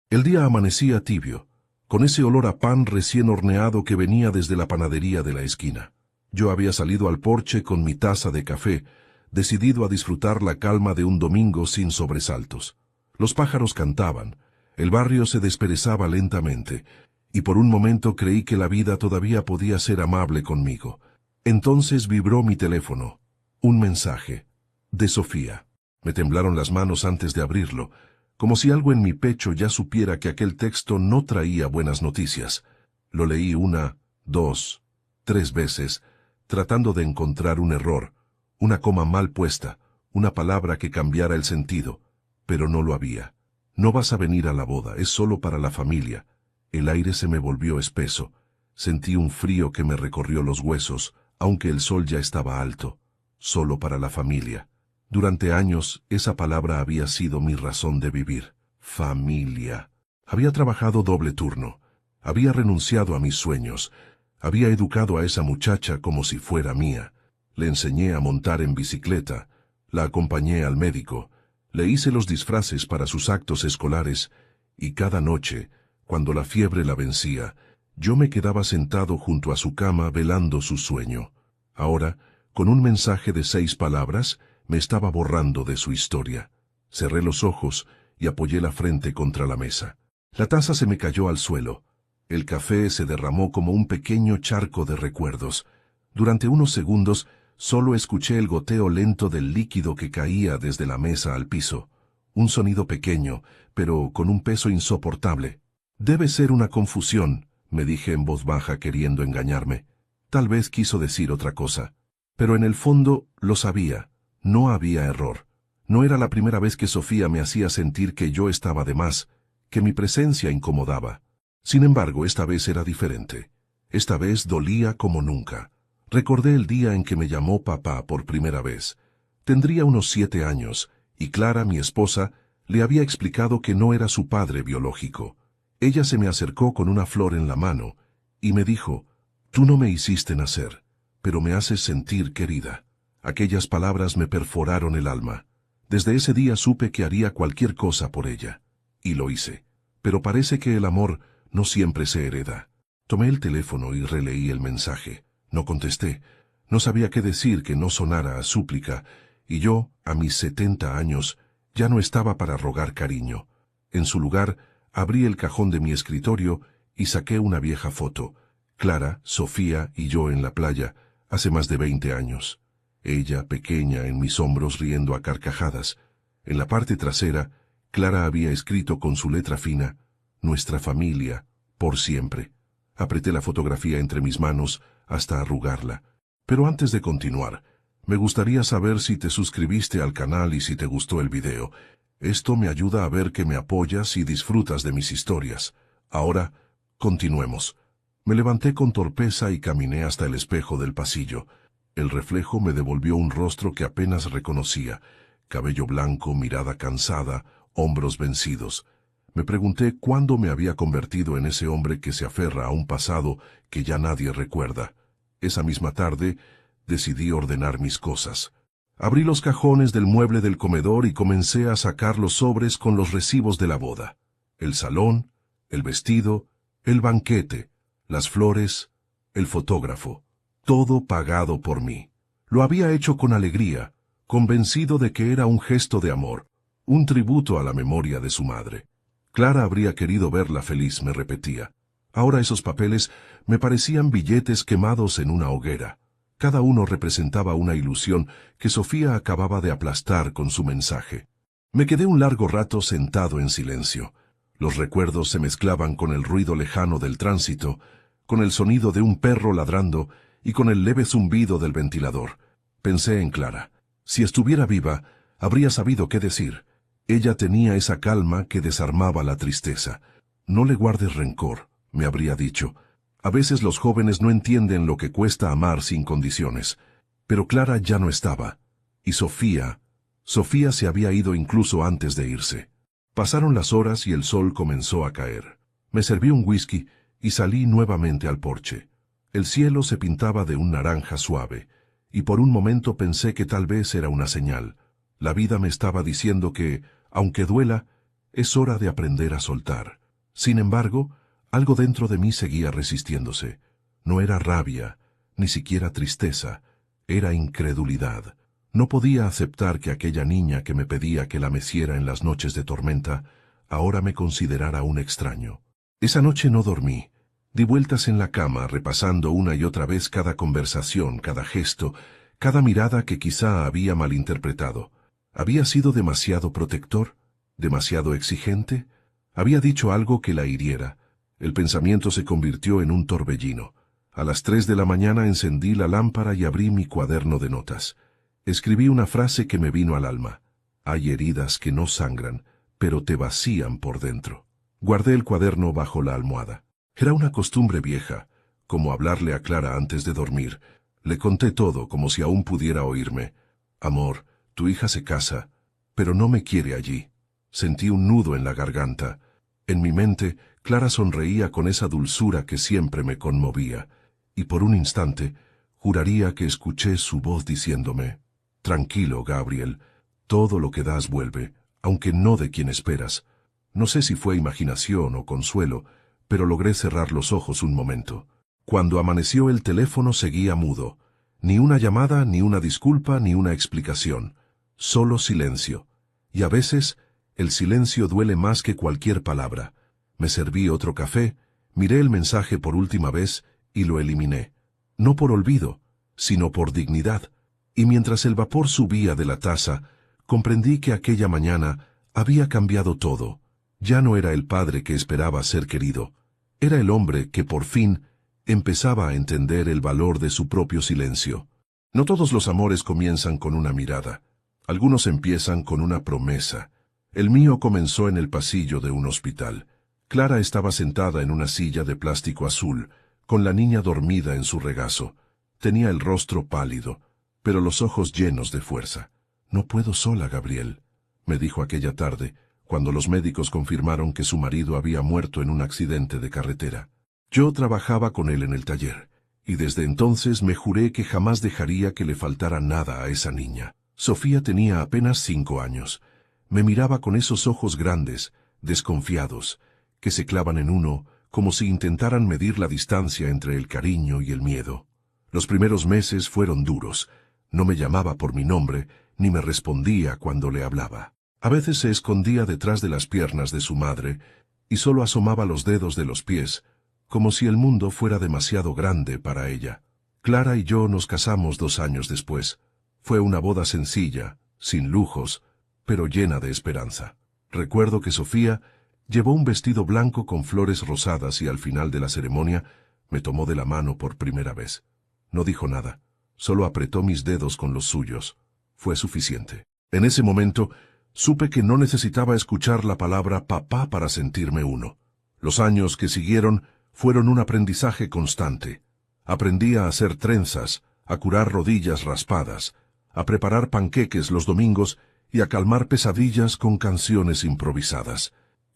El día amanecía tibio, con ese olor a pan recién horneado que venía desde la panadería de la esquina. Yo había salido al porche con mi taza de café, decidido a disfrutar la calma de un domingo sin sobresaltos. Los pájaros cantaban, el barrio se desperezaba lentamente, y por un momento creí que la vida todavía podía ser amable conmigo. Entonces vibró mi teléfono. Un mensaje. De Sofía. Me temblaron las manos antes de abrirlo, como si algo en mi pecho ya supiera que aquel texto no traía buenas noticias. Lo leí una, dos, tres veces, tratando de encontrar un error, una coma mal puesta, una palabra que cambiara el sentido, pero no lo había. No vas a venir a la boda, es solo para la familia. El aire se me volvió espeso. Sentí un frío que me recorrió los huesos, aunque el sol ya estaba alto. Solo para la familia. Durante años, esa palabra había sido mi razón de vivir. Familia. Había trabajado doble turno. Había renunciado a mis sueños. Había educado a esa muchacha como si fuera mía. Le enseñé a montar en bicicleta. La acompañé al médico. Le hice los disfraces para sus actos escolares. Y cada noche, cuando la fiebre la vencía, yo me quedaba sentado junto a su cama velando su sueño. Ahora, con un mensaje de 6 palabras, me estaba borrando de su historia. Cerré los ojos y apoyé la frente contra la mesa. La taza se me cayó al suelo. El café se derramó como un pequeño charco de recuerdos. Durante unos segundos, solo escuché el goteo lento del líquido que caía desde la mesa al piso. Un sonido pequeño, pero con un peso insoportable. Debe ser una confusión, me dije en voz baja queriendo engañarme. Tal vez quiso decir otra cosa. Pero en el fondo lo sabía. No había error. No era la primera vez que Sofía me hacía sentir que yo estaba de más, que mi presencia incomodaba. Sin embargo, esta vez era diferente. Esta vez dolía como nunca. Recordé el día en que me llamó papá por primera vez. Tendría unos 7 años, y Clara, mi esposa, le había explicado que no era su padre biológico. Ella se me acercó con una flor en la mano, y me dijo, «Tú no me hiciste nacer, pero me haces sentir querida». Aquellas palabras me perforaron el alma. Desde ese día supe que haría cualquier cosa por ella. Y lo hice. Pero parece que el amor no siempre se hereda. Tomé el teléfono y releí el mensaje. No contesté. No sabía qué decir que no sonara a súplica, y yo, a mis 70 años, ya no estaba para rogar cariño. En su lugar, abrí el cajón de mi escritorio y saqué una vieja foto. Clara, Sofía y yo en la playa, hace más de 20 años. Ella, pequeña, en mis hombros riendo a carcajadas. En la parte trasera, Clara había escrito con su letra fina, «Nuestra familia, por siempre». Apreté la fotografía entre mis manos hasta arrugarla. Pero antes de continuar, me gustaría saber si te suscribiste al canal y si te gustó el video. Esto me ayuda a ver que me apoyas y disfrutas de mis historias. Ahora, continuemos. Me levanté con torpeza y caminé hasta el espejo del pasillo. El reflejo me devolvió un rostro que apenas reconocía, cabello blanco, mirada cansada, hombros vencidos. Me pregunté cuándo me había convertido en ese hombre que se aferra a un pasado que ya nadie recuerda. Esa misma tarde, decidí ordenar mis cosas. Abrí los cajones del mueble del comedor y comencé a sacar los sobres con los recibos de la boda. El salón, el vestido, el banquete, las flores, el fotógrafo. Todo pagado por mí. Lo había hecho con alegría, convencido de que era un gesto de amor, un tributo a la memoria de su madre. Clara habría querido verla feliz, me repetía. Ahora esos papeles me parecían billetes quemados en una hoguera. Cada uno representaba una ilusión que Sofía acababa de aplastar con su mensaje. Me quedé un largo rato sentado en silencio. Los recuerdos se mezclaban con el ruido lejano del tránsito, con el sonido de un perro ladrando y con el leve zumbido del ventilador. Pensé en Clara. Si estuviera viva, habría sabido qué decir. Ella tenía esa calma que desarmaba la tristeza. No le guardes rencor, me habría dicho. A veces los jóvenes no entienden lo que cuesta amar sin condiciones. Pero Clara ya no estaba. Y Sofía se había ido incluso antes de irse. Pasaron las horas y el sol comenzó a caer. Me serví un whisky y salí nuevamente al porche. El cielo se pintaba de un naranja suave, y por un momento pensé que tal vez era una señal. La vida me estaba diciendo que, aunque duela, Es hora de aprender a soltar. Sin embargo, algo dentro de mí seguía resistiéndose. No era rabia, ni siquiera tristeza, era incredulidad. No podía aceptar que aquella niña que me pedía que la meciera en las noches de tormenta, ahora me considerara un extraño. Esa noche no dormí. Di vueltas en la cama, repasando una y otra vez cada conversación, cada gesto, cada mirada que quizá había malinterpretado. ¿Había sido demasiado protector? ¿Demasiado exigente? ¿Había dicho algo que la hiriera? El pensamiento se convirtió en un torbellino. A las 3 de la mañana encendí la lámpara y abrí mi cuaderno de notas. Escribí una frase que me vino al alma. Hay heridas que no sangran, pero te vacían por dentro. Guardé el cuaderno bajo la almohada. Era una costumbre vieja, como hablarle a Clara antes de dormir. Le conté todo como si aún pudiera oírme. Amor, tu hija se casa, pero no me quiere allí. Sentí un nudo en la garganta. En mi mente, Clara sonreía con esa dulzura que siempre me conmovía, y por un instante, juraría que escuché su voz diciéndome: tranquilo, Gabriel, todo lo que das vuelve, aunque no de quien esperas. No sé si fue imaginación o consuelo, pero logré cerrar los ojos un momento. Cuando amaneció el teléfono seguía mudo. Ni una llamada, ni una disculpa, ni una explicación. Solo silencio. Y a veces, el silencio duele más que cualquier palabra. Me serví otro café, miré el mensaje por última vez y lo eliminé. No por olvido, sino por dignidad. Y mientras el vapor subía de la taza, comprendí que aquella mañana había cambiado todo. Ya no era el padre que esperaba ser querido. Era el hombre que por fin empezaba a entender el valor de su propio silencio. No todos los amores comienzan con una mirada. Algunos empiezan con una promesa. El mío comenzó en el pasillo de un hospital. Clara estaba sentada en una silla de plástico azul, con la niña dormida en su regazo. Tenía el rostro pálido, pero los ojos llenos de fuerza. «No puedo sola, Gabriel», me dijo aquella tarde, cuando los médicos confirmaron que su marido había muerto en un accidente de carretera. Yo trabajaba con él en el taller, y desde entonces me juré que jamás dejaría que le faltara nada a esa niña. Sofía tenía apenas 5 años. Me miraba con esos ojos grandes, desconfiados, que se clavan en uno como si intentaran medir la distancia entre el cariño y el miedo. Los primeros meses fueron duros. No me llamaba por mi nombre, ni me respondía cuando le hablaba. A veces se escondía detrás de las piernas de su madre y solo asomaba los dedos de los pies, como si el mundo fuera demasiado grande para ella. Clara y yo nos casamos 2 años después. Fue una boda sencilla, sin lujos, pero llena de esperanza. Recuerdo que Sofía llevó un vestido blanco con flores rosadas y al final de la ceremonia me tomó de la mano por primera vez. No dijo nada, solo apretó mis dedos con los suyos. Fue suficiente. En ese momento, supe que no necesitaba escuchar la palabra papá para sentirme uno. Los años que siguieron fueron un aprendizaje constante. Aprendí a hacer trenzas, a curar rodillas raspadas, a preparar panqueques los domingos y a calmar pesadillas con canciones improvisadas.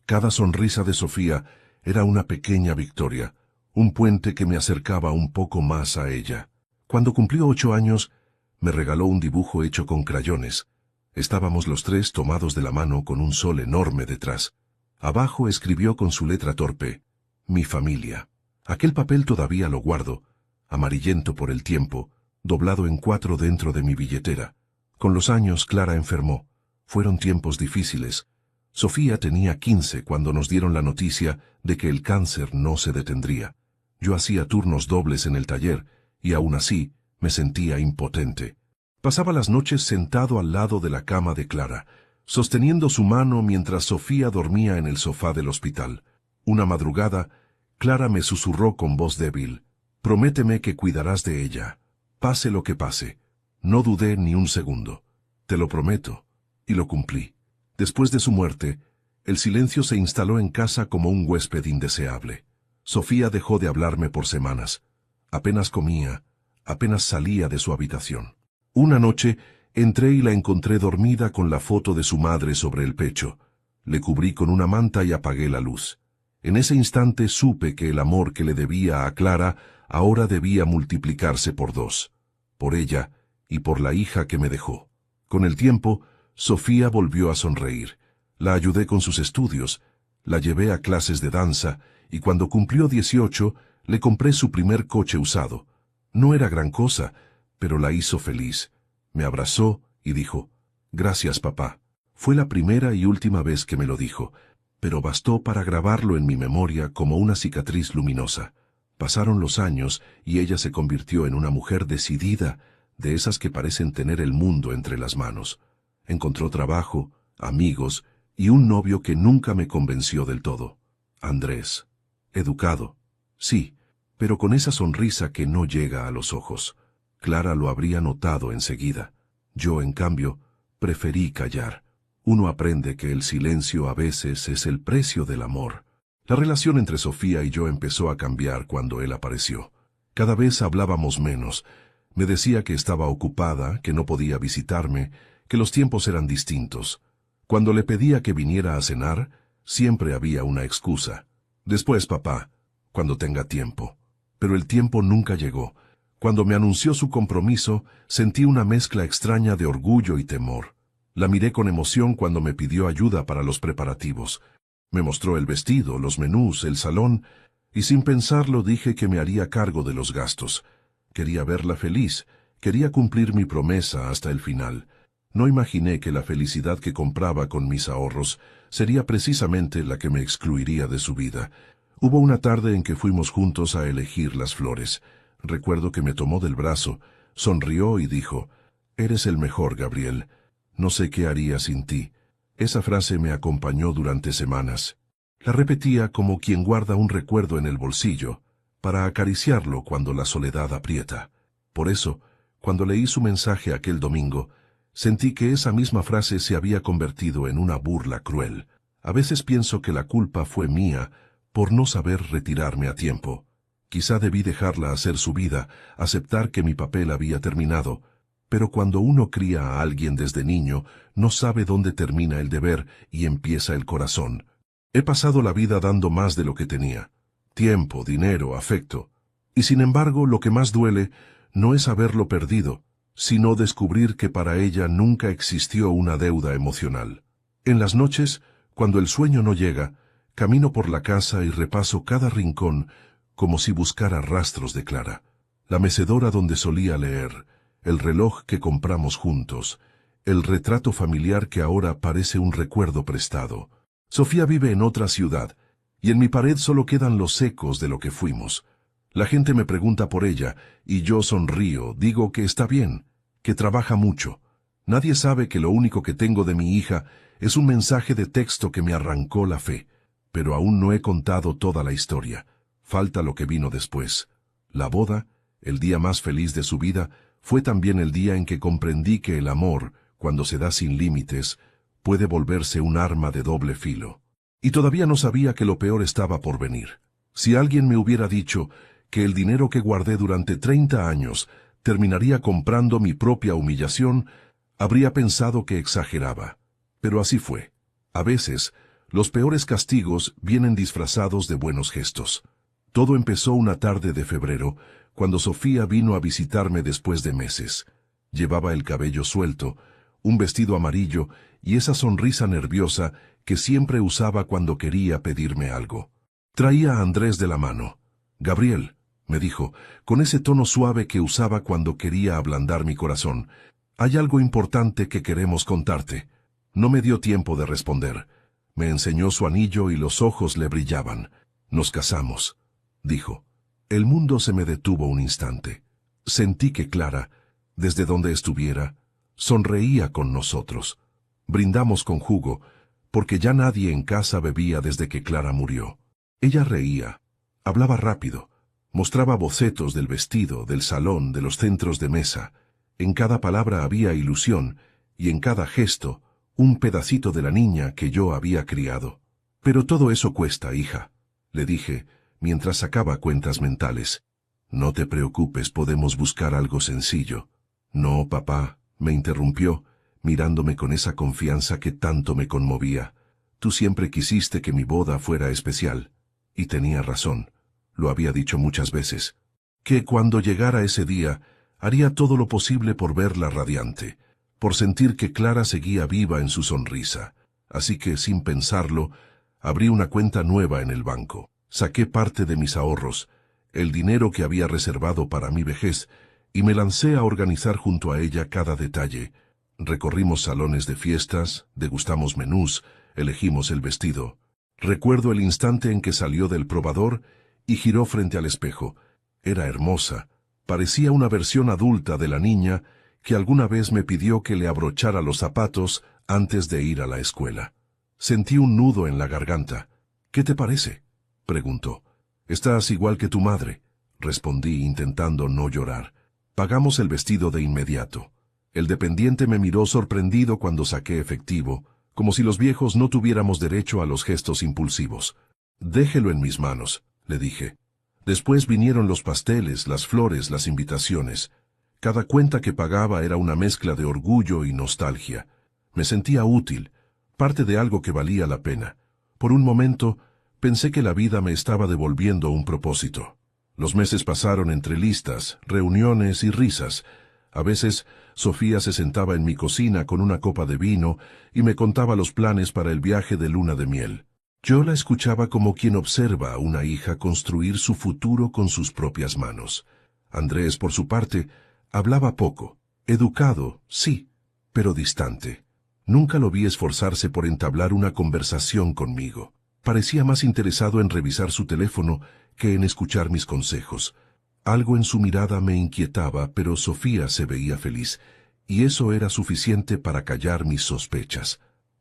Cada sonrisa de Sofía era una pequeña victoria, un puente que me acercaba un poco más a ella. Cuando cumplió 8 años, me regaló un dibujo hecho con crayones. Estábamos los 3 tomados de la mano con un sol enorme detrás. Abajo escribió con su letra torpe: mi familia. Aquel papel todavía lo guardo, amarillento por el tiempo, doblado en 4 dentro de mi billetera. Con los años Clara enfermó. Fueron tiempos difíciles. Sofía tenía 15 cuando nos dieron la noticia de que el cáncer no se detendría. Yo hacía turnos dobles en el taller, y aún así me sentía impotente. Pasaba las noches sentado al lado de la cama de Clara, sosteniendo su mano mientras Sofía dormía en el sofá del hospital. Una madrugada, Clara me susurró con voz débil: prométeme que cuidarás de ella, pase lo que pase. No dudé ni un segundo. Te lo prometo. Y lo cumplí. Después de su muerte, el silencio se instaló en casa como un huésped indeseable. Sofía dejó de hablarme por semanas. Apenas comía, apenas salía de su habitación. Una noche, entré y la encontré dormida con la foto de su madre sobre el pecho. Le cubrí con una manta y apagué la luz. En ese instante supe que el amor que le debía a Clara ahora debía multiplicarse por 2. Por ella y por la hija que me dejó. Con el tiempo, Sofía volvió a sonreír. La ayudé con sus estudios, la llevé a clases de danza, y cuando cumplió 18, le compré su primer coche usado. No era gran cosa, pero la hizo feliz. Me abrazó y dijo, «Gracias, papá». Fue la primera y última vez que me lo dijo, pero bastó para grabarlo en mi memoria como una cicatriz luminosa. Pasaron los años y ella se convirtió en una mujer decidida, de esas que parecen tener el mundo entre las manos. Encontró trabajo, amigos y un novio que nunca me convenció del todo. Andrés. Educado. Sí, pero con esa sonrisa que no llega a los ojos. Clara lo habría notado enseguida. Yo, en cambio, preferí callar. Uno aprende que el silencio a veces es el precio del amor. La relación entre Sofía y yo empezó a cambiar cuando él apareció. Cada vez hablábamos menos. Me decía que estaba ocupada, que no podía visitarme, que los tiempos eran distintos. Cuando le pedía que viniera a cenar, siempre había una excusa. Después, papá, cuando tenga tiempo. Pero el tiempo nunca llegó. Cuando me anunció su compromiso, sentí una mezcla extraña de orgullo y temor. La miré con emoción cuando me pidió ayuda para los preparativos. Me mostró el vestido, los menús, el salón, y sin pensarlo dije que me haría cargo de los gastos. Quería verla feliz, quería cumplir mi promesa hasta el final. No imaginé que la felicidad que compraba con mis ahorros sería precisamente la que me excluiría de su vida. Hubo una tarde en que fuimos juntos a elegir las flores. Recuerdo que me tomó del brazo, sonrió y dijo, «Eres el mejor, Gabriel. No sé qué haría sin ti». Esa frase me acompañó durante semanas. La repetía como quien guarda un recuerdo en el bolsillo, para acariciarlo cuando la soledad aprieta. Por eso, cuando leí su mensaje aquel domingo, sentí que esa misma frase se había convertido en una burla cruel. A veces pienso que la culpa fue mía por no saber retirarme a tiempo. Quizá debí dejarla hacer su vida, aceptar que mi papel había terminado, pero cuando uno cría a alguien desde niño, no sabe dónde termina el deber y empieza el corazón. He pasado la vida dando más de lo que tenía. Tiempo, dinero, afecto. Y sin embargo, lo que más duele no es haberlo perdido, sino descubrir que para ella nunca existió una deuda emocional. En las noches, cuando el sueño no llega, camino por la casa y repaso cada rincón como si buscara rastros de Clara. La mecedora donde solía leer, el reloj que compramos juntos, el retrato familiar que ahora parece un recuerdo prestado. Sofía vive en otra ciudad, y en mi pared solo quedan los ecos de lo que fuimos. La gente me pregunta por ella, y yo sonrío, digo que está bien, que trabaja mucho. Nadie sabe que lo único que tengo de mi hija es un mensaje de texto que me arrancó la fe. Pero aún no he contado toda la historia. Falta lo que vino después. La boda, el día más feliz de su vida, fue también el día en que comprendí que el amor, cuando se da sin límites, puede volverse un arma de doble filo. Y todavía no sabía que lo peor estaba por venir. Si alguien me hubiera dicho que el dinero que guardé durante 30 años terminaría comprando mi propia humillación, habría pensado que exageraba. Pero así fue. A veces, los peores castigos vienen disfrazados de buenos gestos. Todo empezó una tarde de febrero, cuando Sofía vino a visitarme después de meses. Llevaba el cabello suelto, un vestido amarillo y esa sonrisa nerviosa que siempre usaba cuando quería pedirme algo. Traía a Andrés de la mano. «Gabriel», me dijo, con ese tono suave que usaba cuando quería ablandar mi corazón, «hay algo importante que queremos contarte». No me dio tiempo de responder. Me enseñó su anillo y los ojos le brillaban. «Nos casamos», dijo. El mundo se me detuvo un instante. Sentí que Clara, desde donde estuviera, sonreía con nosotros. Brindamos con jugo, porque ya nadie en casa bebía desde que Clara murió. Ella reía, hablaba rápido, mostraba bocetos del vestido, del salón, de los centros de mesa. En cada palabra había ilusión, y en cada gesto, un pedacito de la niña que yo había criado. «Pero todo eso cuesta, hija», le dije, mientras sacaba cuentas mentales. «No te preocupes, podemos buscar algo sencillo». «No, papá», me interrumpió, mirándome con esa confianza que tanto me conmovía. «Tú siempre quisiste que mi boda fuera especial». Y tenía razón, lo había dicho muchas veces. Que cuando llegara ese día, haría todo lo posible por verla radiante, por sentir que Clara seguía viva en su sonrisa. así que, sin pensarlo, abrí una cuenta nueva en el banco. Saqué parte de mis ahorros, el dinero que había reservado para mi vejez, y me lancé a organizar junto a ella cada detalle. Recorrimos salones de fiestas, degustamos menús, elegimos el vestido. Recuerdo el instante en que salió del probador y giró frente al espejo. Era hermosa. Parecía una versión adulta de la niña que alguna vez me pidió que le abrochara los zapatos antes de ir a la escuela. Sentí un nudo en la garganta. «¿Qué te parece?», preguntó. «Estás igual que tu madre», respondí intentando no llorar. Pagamos el vestido de inmediato. El dependiente me miró sorprendido cuando saqué efectivo, como si los viejos no tuviéramos derecho a los gestos impulsivos. «Déjelo en mis manos», le dije. Después vinieron los pasteles, las flores, las invitaciones. Cada cuenta que pagaba era una mezcla de orgullo y nostalgia. Me sentía útil, parte de algo que valía la pena. Por un momento, pensé que la vida me estaba devolviendo un propósito. Los meses pasaron entre listas, reuniones y risas. A veces, Sofía se sentaba en mi cocina con una copa de vino y me contaba los planes para el viaje de luna de miel. Yo la escuchaba como quien observa a una hija construir su futuro con sus propias manos. Andrés, por su parte, hablaba poco. Educado, sí, pero distante. Nunca lo vi esforzarse por entablar una conversación conmigo. Parecía más interesado en revisar su teléfono que en escuchar mis consejos. Algo en su mirada me inquietaba, pero Sofía se veía feliz, y eso era suficiente para callar mis sospechas.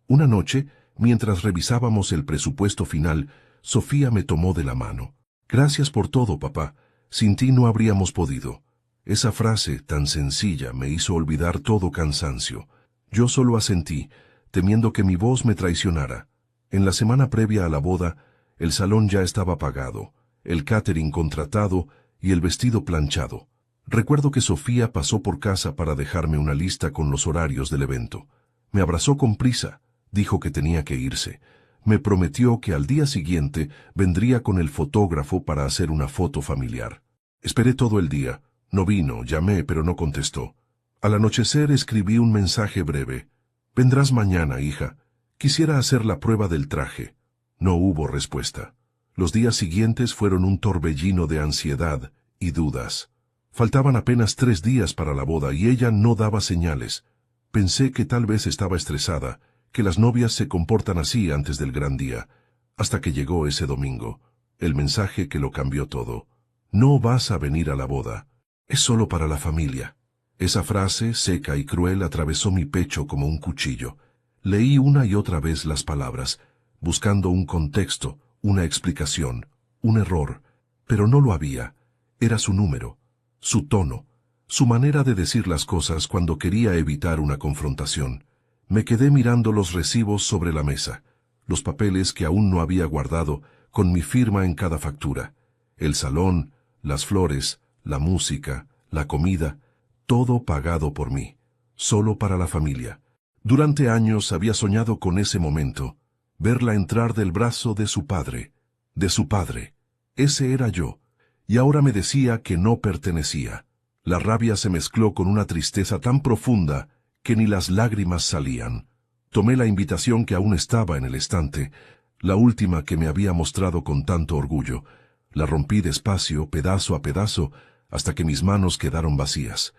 Una noche, mientras revisábamos el presupuesto final, Sofía me tomó de la mano. «Gracias por todo, papá. Sin ti no habríamos podido». Esa frase, tan sencilla, me hizo olvidar todo cansancio. Yo solo asentí, temiendo que mi voz me traicionara. En la semana previa a la boda, el salón ya estaba pagado, el catering contratado y el vestido planchado. Recuerdo que Sofía pasó por casa para dejarme una lista con los horarios del evento. Me abrazó con prisa, dijo que tenía que irse. Me prometió que al día siguiente vendría con el fotógrafo para hacer una foto familiar. Esperé todo el día. No vino, llamé, pero no contestó. Al anochecer escribí un mensaje breve. «Vendrás mañana, hija. Quisiera hacer la prueba del traje». No hubo respuesta. Los días siguientes fueron un torbellino de ansiedad y dudas. Faltaban apenas 3 días para la boda y ella no daba señales. Pensé que tal vez estaba estresada, que las novias se comportan así antes del gran día, hasta que llegó ese domingo, el mensaje que lo cambió todo. «No vas a venir a la boda. Es solo para la familia». Esa frase, seca y cruel, atravesó mi pecho como un cuchillo. Leí una y otra vez las palabras, buscando un contexto, una explicación, un error, pero no lo había. Era su número, su tono, su manera de decir las cosas cuando quería evitar una confrontación. Me quedé mirando los recibos sobre la mesa, los papeles que aún no había guardado, con mi firma en cada factura, el salón, las flores, la música, la comida, todo pagado por mí, solo para la familia. Durante años había soñado con ese momento, verla entrar del brazo de su padre. Ese era yo, y ahora me decía que no pertenecía. La rabia se mezcló con una tristeza tan profunda que ni las lágrimas salían. Tomé la invitación que aún estaba en el estante, la última que me había mostrado con tanto orgullo. La rompí despacio, pedazo a pedazo, hasta que mis manos quedaron vacías.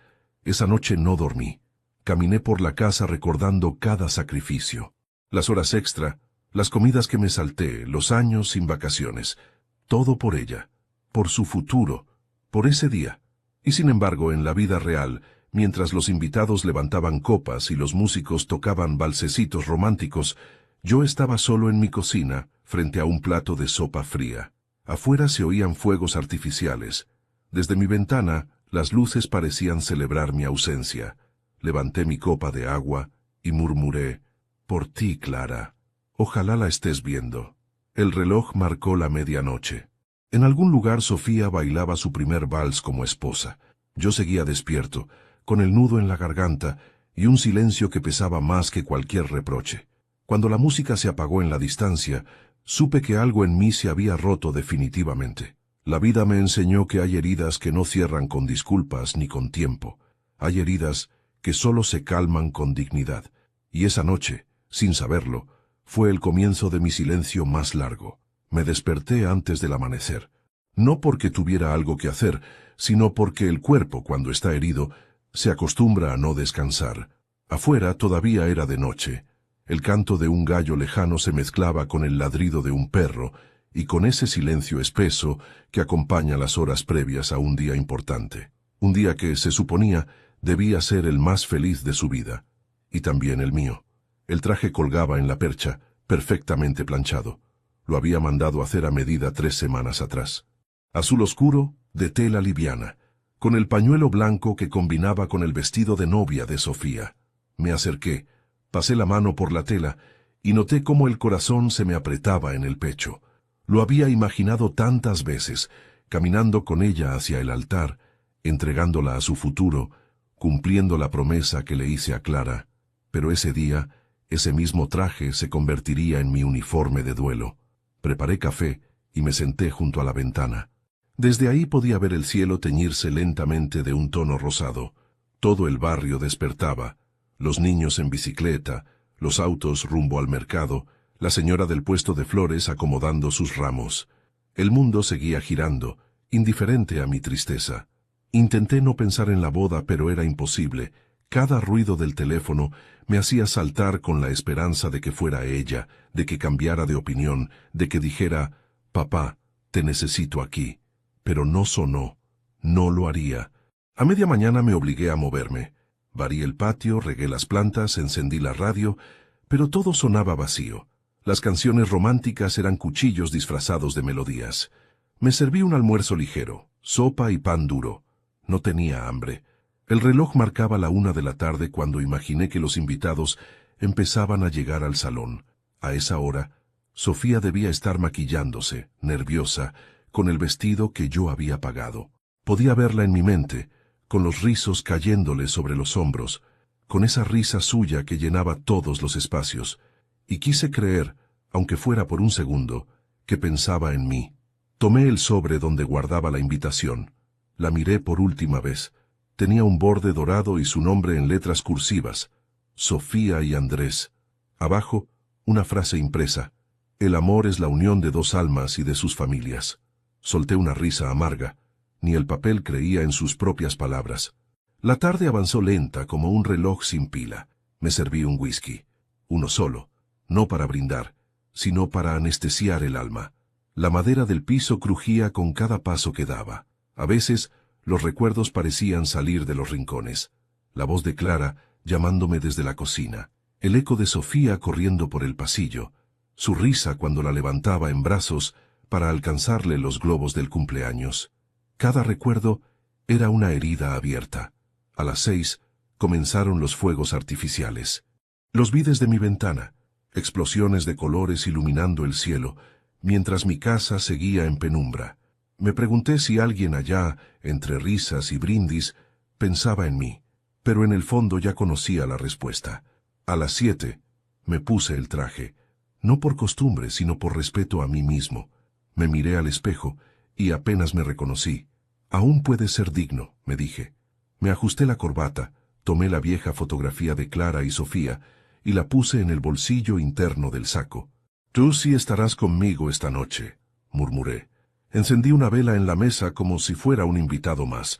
Esa noche no dormí. Caminé por la casa recordando cada sacrificio. Las horas extra, las comidas que me salté, los años sin vacaciones. Todo por ella, por su futuro, por ese día. Y sin embargo, en la vida real, mientras los invitados levantaban copas y los músicos tocaban valsecitos románticos, yo estaba solo en mi cocina, frente a un plato de sopa fría. Afuera se oían fuegos artificiales. Desde mi ventana, las luces parecían celebrar mi ausencia. Levanté mi copa de agua y murmuré: «Por ti, Clara. Ojalá la estés viendo». El reloj marcó la medianoche. En algún lugar Sofía bailaba su primer vals como esposa. Yo seguía despierto, con el nudo en la garganta y un silencio que pesaba más que cualquier reproche. Cuando la música se apagó en la distancia, supe que algo en mí se había roto definitivamente. La vida me enseñó que hay heridas que no cierran con disculpas ni con tiempo. Hay heridas que solo se calman con dignidad. Y esa noche, sin saberlo, Fue el comienzo de mi silencio más largo. Me desperté antes del amanecer. No porque tuviera algo que hacer, sino porque el cuerpo, cuando está herido, se acostumbra a no descansar. Afuera todavía era de noche. El canto de un gallo lejano se mezclaba con el ladrido de un perro, y con ese silencio espeso que acompaña las horas previas a un día importante. Un día que, se suponía, debía ser el más feliz de su vida. Y también el mío. El traje colgaba en la percha, perfectamente planchado. Lo había mandado hacer a medida 3 semanas atrás. Azul oscuro, de tela liviana, con el pañuelo blanco que combinaba con el vestido de novia de Sofía. Me acerqué, pasé la mano por la tela y noté cómo el corazón se me apretaba en el pecho. Lo había imaginado tantas veces, caminando con ella hacia el altar, entregándola a su futuro, cumpliendo la promesa que le hice a Clara. Pero ese día, ese mismo traje se convertiría en mi uniforme de duelo. Preparé café y me senté junto a la ventana. Desde ahí podía ver el cielo teñirse lentamente de un tono rosado. Todo el barrio despertaba. Los niños en bicicleta, los autos rumbo al mercado, la señora del puesto de flores acomodando sus ramos. El mundo seguía girando, indiferente a mi tristeza. Intenté no pensar en la boda, pero era imposible. Cada ruido del teléfono me hacía saltar con la esperanza de que fuera ella, de que cambiara de opinión, de que dijera, «Papá, te necesito aquí». Pero no sonó. No lo haría. A media mañana me obligué a moverme. Barrí el patio, regué las plantas, encendí la radio, pero todo sonaba vacío. Las canciones románticas eran cuchillos disfrazados de melodías. Me serví un almuerzo ligero, sopa y pan duro. No tenía hambre. El reloj marcaba la 1 de la tarde cuando imaginé que los invitados empezaban a llegar al salón. A esa hora, Sofía debía estar maquillándose, nerviosa, con el vestido que yo había pagado. Podía verla en mi mente, con los rizos cayéndole sobre los hombros, con esa risa suya que llenaba todos los espacios, y quise creer, aunque fuera por un segundo, que pensaba en mí. Tomé el sobre donde guardaba la invitación. La miré por última vez. Tenía un borde dorado y su nombre en letras cursivas, Sofía y Andrés. Abajo, una frase impresa: «El amor es la unión de 2 almas y de sus familias». Solté una risa amarga. Ni el papel creía en sus propias palabras. La tarde avanzó lenta como un reloj sin pila. Me serví un whisky. Uno solo. No para brindar, sino para anestesiar el alma. La madera del piso crujía con cada paso que daba. A veces, los recuerdos parecían salir de los rincones. La voz de Clara, llamándome desde la cocina. El eco de Sofía corriendo por el pasillo. Su risa cuando la levantaba en brazos para alcanzarle los globos del cumpleaños. Cada recuerdo era una herida abierta. A las 6 comenzaron los fuegos artificiales. Los vi desde mi ventana, explosiones de colores iluminando el cielo, mientras mi casa seguía en penumbra. Me pregunté si alguien allá, entre risas y brindis, pensaba en mí, pero en el fondo ya conocía la respuesta. A las 7 me puse el traje, no por costumbre, sino por respeto a mí mismo. Me miré al espejo y apenas me reconocí. «Aún puedes ser digno», me dije. Me ajusté la corbata, tomé la vieja fotografía de Clara y Sofía y la puse en el bolsillo interno del saco. «Tú sí estarás conmigo esta noche», murmuré. Encendí una vela en la mesa como si fuera un invitado más.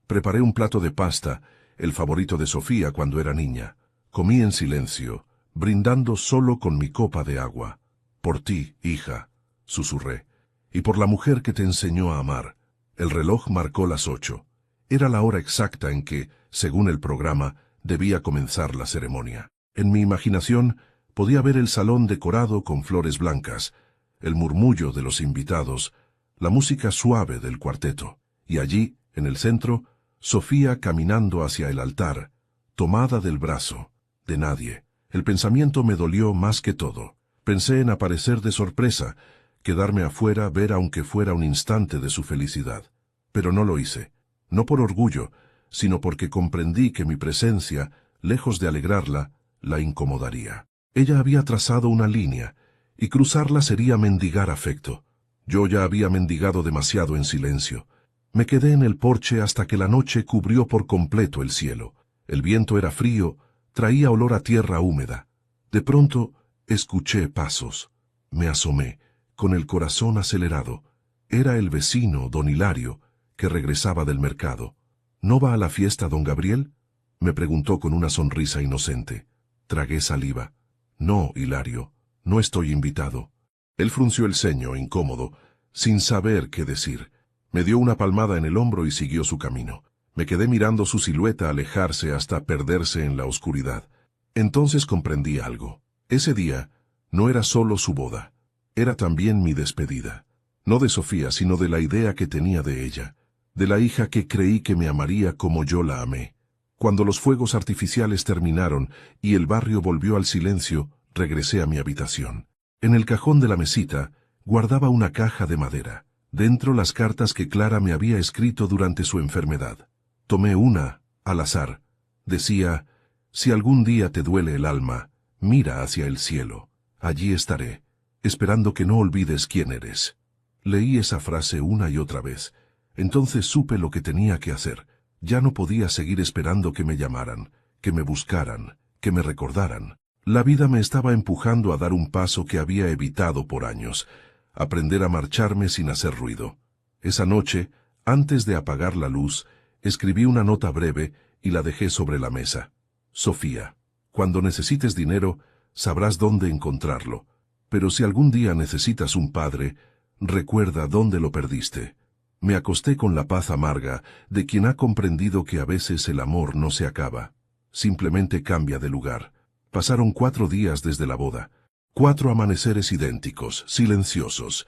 Preparé un plato de pasta, el favorito de Sofía cuando era niña. Comí en silencio, brindando solo con mi copa de agua. «Por ti, hija», susurré, «y por la mujer que te enseñó a amar». El reloj marcó las 8. Era la hora exacta en que, según el programa, debía comenzar la ceremonia. En mi imaginación podía ver el salón decorado con flores blancas, el murmullo de los invitados, la música suave del cuarteto, y allí, en el centro, Sofía caminando hacia el altar, tomada del brazo, de nadie. El pensamiento me dolió más que todo. Pensé en aparecer de sorpresa, quedarme afuera, ver aunque fuera un instante de su felicidad. Pero no lo hice, no por orgullo, sino porque comprendí que mi presencia, lejos de alegrarla, la incomodaría. Ella había trazado una línea, y cruzarla sería mendigar afecto. Yo ya había mendigado demasiado en silencio. Me quedé en el porche hasta que la noche cubrió por completo el cielo. El viento era frío, traía olor a tierra húmeda. De pronto, Escuché pasos. Me asomé, con el corazón acelerado. Era el vecino, don Hilario, que regresaba del mercado. ¿No va a la fiesta, don Gabriel?, me preguntó con una sonrisa inocente. Tragué saliva. No, Hilario, no estoy invitado. Él frunció el ceño, incómodo, sin saber qué decir. Me dio una palmada en el hombro y siguió su camino. Me quedé mirando su silueta alejarse hasta perderse en la oscuridad. Entonces comprendí algo. Ese día no era solo su boda, era también mi despedida. No de Sofía, sino de la idea que tenía de ella, de la hija que creí que me amaría como yo la amé. Cuando los fuegos artificiales terminaron y el barrio volvió al silencio, regresé a mi habitación. En el cajón de la mesita guardaba una caja de madera. Dentro las cartas que Clara me había escrito durante su enfermedad. Tomé una, al azar. Decía: si algún día te duele el alma, mira hacia el cielo. Allí estaré, esperando que no olvides quién eres. Leí esa frase una y otra vez. Entonces supe lo que tenía que hacer. Ya no podía seguir esperando que me llamaran, que me buscaran, que me recordaran. La vida me estaba empujando a dar un paso que había evitado por años, aprender a marcharme sin hacer ruido. Esa noche, antes de apagar la luz, escribí una nota breve y la dejé sobre la mesa. Sofía, cuando necesites dinero, sabrás dónde encontrarlo. Pero si algún día necesitas un padre, recuerda dónde lo perdiste. Me acosté con la paz amarga de quien ha comprendido que a veces el amor no se acaba, simplemente cambia de lugar. Pasaron 4 días desde la boda, 4 amaneceres idénticos, silenciosos,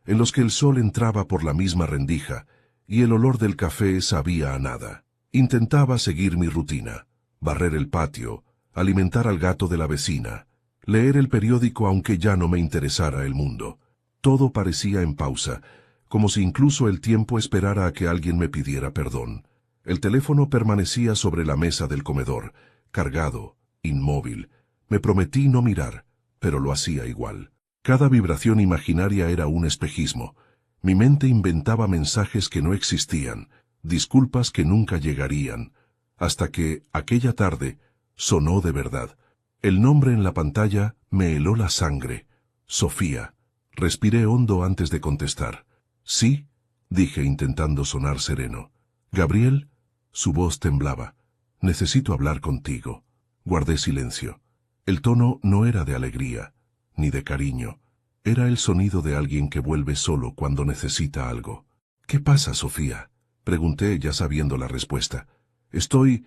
en los que el sol entraba por la misma rendija y el olor del café sabía a nada. Intentaba seguir mi rutina, barrer el patio, alimentar al gato de la vecina, leer el periódico aunque ya no me interesara el mundo. Todo parecía en pausa, como si incluso el tiempo esperara a que alguien me pidiera perdón. El teléfono permanecía sobre la mesa del comedor, cargado, inmóvil. Me prometí no mirar, pero lo hacía igual. Cada vibración imaginaria era un espejismo. Mi mente inventaba mensajes que no existían, disculpas que nunca llegarían, hasta que, aquella tarde, sonó de verdad. El nombre en la pantalla me heló la sangre. Sofía. Respiré hondo antes de contestar. Sí, dije intentando sonar sereno. Gabriel, su voz temblaba. Necesito hablar contigo. Guardé silencio. El tono no era de alegría, ni de cariño. Era el sonido de alguien que vuelve solo cuando necesita algo. ¿Qué pasa, Sofía?, pregunté ya sabiendo la respuesta. Estoy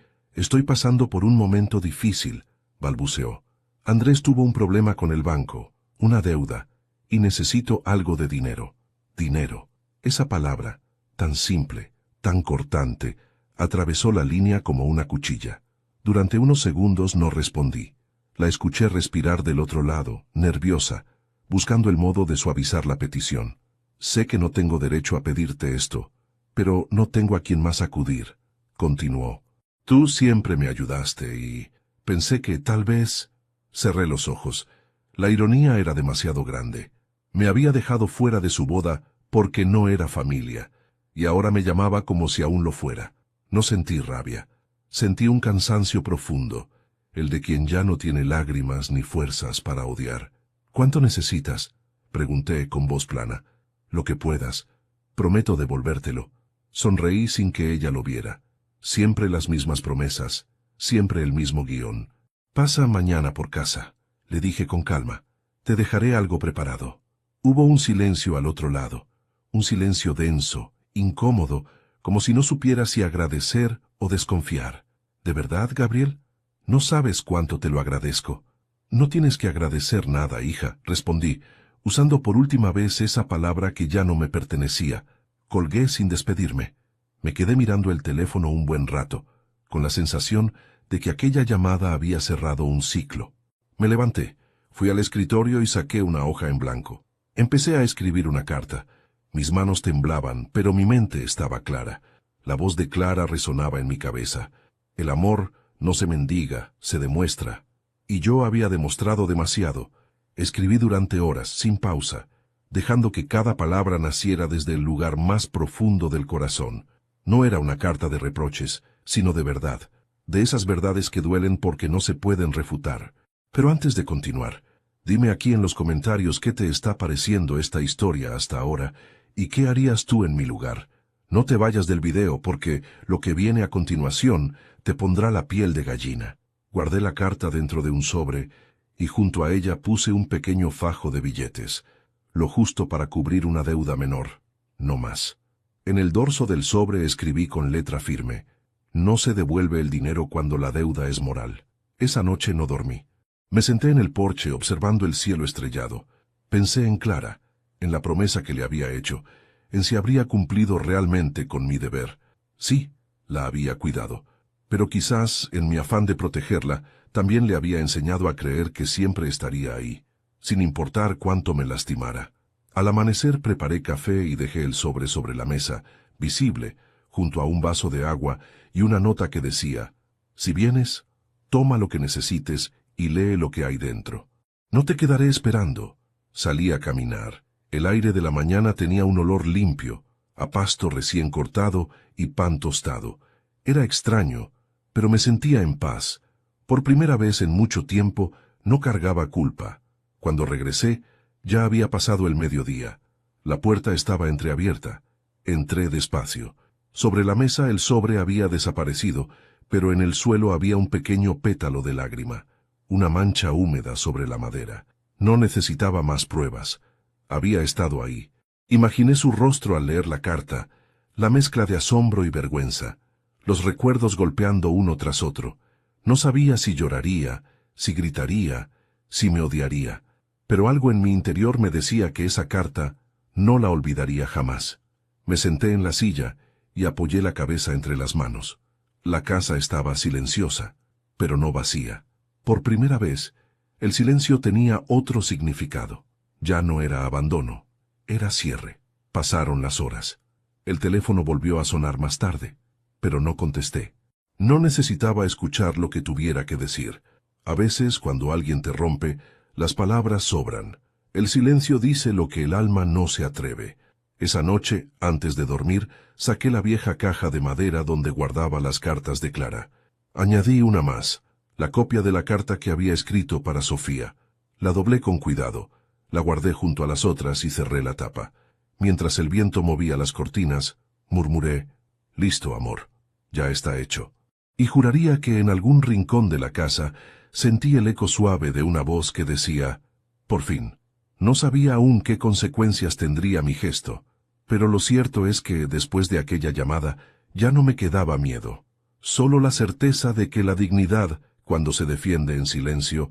pasando por un momento difícil, balbuceó. Andrés tuvo un problema con el banco, una deuda, y necesito algo de dinero. Dinero. Esa palabra, tan simple, tan cortante, atravesó la línea como una cuchilla. Durante unos segundos no respondí. La escuché respirar del otro lado, nerviosa, buscando el modo de suavizar la petición. Sé que no tengo derecho a pedirte esto, pero no tengo a quien más acudir, continuó. Tú siempre me ayudaste y pensé que tal vez... Cerré los ojos. La ironía era demasiado grande. Me había dejado fuera de su boda porque no era familia, y ahora me llamaba como si aún lo fuera. No sentí rabia. Sentí un cansancio profundo, el de quien ya no tiene lágrimas ni fuerzas para odiar. ¿Cuánto necesitas?, pregunté con voz plana. Lo que puedas. Prometo devolvértelo. Sonreí sin que ella lo viera. Siempre las mismas promesas, siempre el mismo guión. Pasa mañana por casa, le dije con calma. Te dejaré algo preparado. Hubo un silencio al otro lado, un silencio denso, incómodo, como si no supiera si agradecer o desconfiar. ¿De verdad, Gabriel? No sabes cuánto te lo agradezco. No tienes que agradecer nada, hija, respondí, usando por última vez esa palabra que ya no me pertenecía. Colgué sin despedirme. Me quedé mirando el teléfono un buen rato, con la sensación de que aquella llamada había cerrado un ciclo. Me levanté, fui al escritorio y saqué una hoja en blanco. Empecé a escribir una carta. Mis manos temblaban, pero mi mente estaba clara. La voz de Clara resonaba en mi cabeza. El amor no se mendiga, se demuestra. Y yo había demostrado demasiado. Escribí durante horas, sin pausa, dejando que cada palabra naciera desde el lugar más profundo del corazón. No era una carta de reproches, sino de verdad, de esas verdades que duelen porque no se pueden refutar. Pero antes de continuar, Dime aquí en los comentarios qué te está pareciendo esta historia hasta ahora y qué harías tú en mi lugar. No te vayas del video porque lo que viene a continuación te pondrá la piel de gallina. Guardé la carta dentro de un sobre y junto a ella puse un pequeño fajo de billetes, lo justo para cubrir una deuda menor, no más. En el dorso del sobre escribí con letra firme: no se devuelve el dinero cuando la deuda es moral. Esa noche no dormí. Me senté en el porche observando el cielo estrellado. Pensé en Clara, en la promesa que le había hecho, en si habría cumplido realmente con mi deber. Sí, la había cuidado, pero quizás, en mi afán de protegerla, también le había enseñado a creer que siempre estaría ahí, sin importar cuánto me lastimara. Al amanecer preparé café y dejé el sobre la mesa, visible, junto a un vaso de agua y una nota que decía: si vienes, toma lo que necesites y lee lo que hay dentro. No te quedaré esperando. Salí a caminar. El aire de la mañana tenía un olor limpio, a pasto recién cortado y pan tostado. Era extraño, pero me sentía en paz. Por primera vez en mucho tiempo no cargaba culpa. Cuando regresé, ya había pasado el mediodía. La puerta estaba entreabierta. Entré despacio. Sobre la mesa el sobre había desaparecido, pero en el suelo había un pequeño pétalo de lágrima, una mancha húmeda sobre la madera. No necesitaba más pruebas. Había estado ahí. Imaginé su rostro al leer la carta, la mezcla de asombro y vergüenza, los recuerdos golpeando uno tras otro. No sabía si lloraría, si gritaría, si me odiaría, pero algo en mi interior me decía que esa carta no la olvidaría jamás. Me senté en la silla y apoyé la cabeza entre las manos. La casa estaba silenciosa, pero no vacía. Por primera vez, el silencio tenía otro significado. Ya no era abandono, era cierre. Pasaron las horas. El teléfono volvió a sonar más tarde, pero no contesté. No necesitaba escuchar lo que tuviera que decir. A veces, cuando alguien te rompe, las palabras sobran. El silencio dice lo que el alma no se atreve. Esa noche, antes de dormir, saqué la vieja caja de madera donde guardaba las cartas de Clara. Añadí una más, la copia de la carta que había escrito para Sofía. La doblé con cuidado, la guardé junto a las otras y cerré la tapa. Mientras el viento movía las cortinas, murmuré: listo, amor, ya está hecho. Y juraría que en algún rincón de la casa sentí el eco suave de una voz que decía: por fin. No sabía aún qué consecuencias tendría mi gesto, pero lo cierto es que después de aquella llamada ya no me quedaba miedo. Solo la certeza de que la dignidad, cuando se defiende en silencio,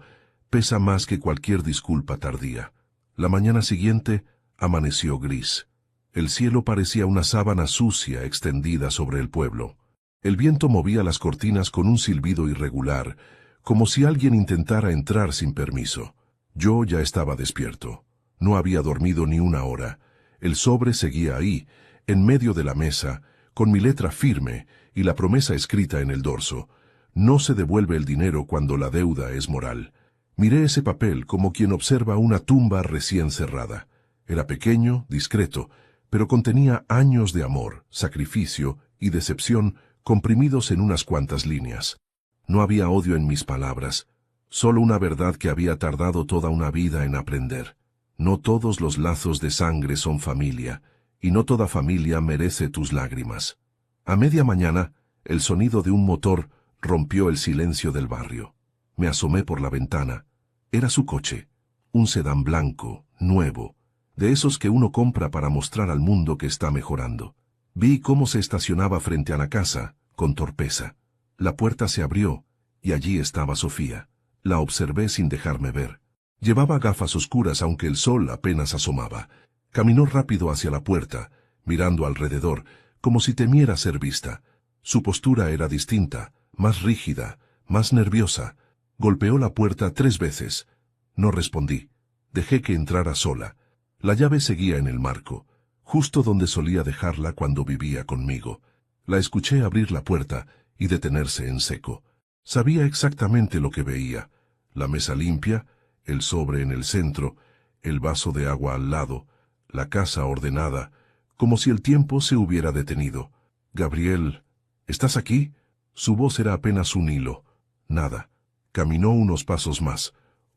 pesa más que cualquier disculpa tardía. La mañana siguiente amaneció gris. El cielo parecía una sábana sucia extendida sobre el pueblo. El viento movía las cortinas con un silbido irregular, como si alguien intentara entrar sin permiso. Yo ya estaba despierto. No había dormido ni una hora. El sobre seguía ahí, en medio de la mesa, con mi letra firme y la promesa escrita en el dorso: no se devuelve el dinero cuando la deuda es moral. Miré ese papel como quien observa una tumba recién cerrada. Era pequeño, discreto, pero contenía años de amor, sacrificio y decepción comprimidos en unas cuantas líneas. No había odio en mis palabras, solo una verdad que había tardado toda una vida en aprender. No todos los lazos de sangre son familia, y no toda familia merece tus lágrimas. A media mañana, el sonido de un motor rompió el silencio del barrio. Me asomé por la ventana. Era su coche, un sedán blanco, nuevo, de esos que uno compra para mostrar al mundo que está mejorando. Vi cómo se estacionaba frente a la casa, con torpeza. La puerta se abrió, y allí estaba Sofía. La observé sin dejarme ver. Llevaba gafas oscuras aunque el sol apenas asomaba. Caminó rápido hacia la puerta, mirando alrededor, como si temiera ser vista. Su postura era distinta, más rígida, más nerviosa. Golpeó la puerta 3 veces. No respondí. Dejé que entrara sola. La llave seguía en el marco, justo donde solía dejarla cuando vivía conmigo. La escuché abrir la puerta y detenerse en seco. Sabía exactamente lo que veía: la mesa limpia, el sobre en el centro, el vaso de agua al lado, la casa ordenada, como si el tiempo se hubiera detenido. «Gabriel, ¿estás aquí?» Su voz era apenas un hilo. Nada. Caminó unos pasos más.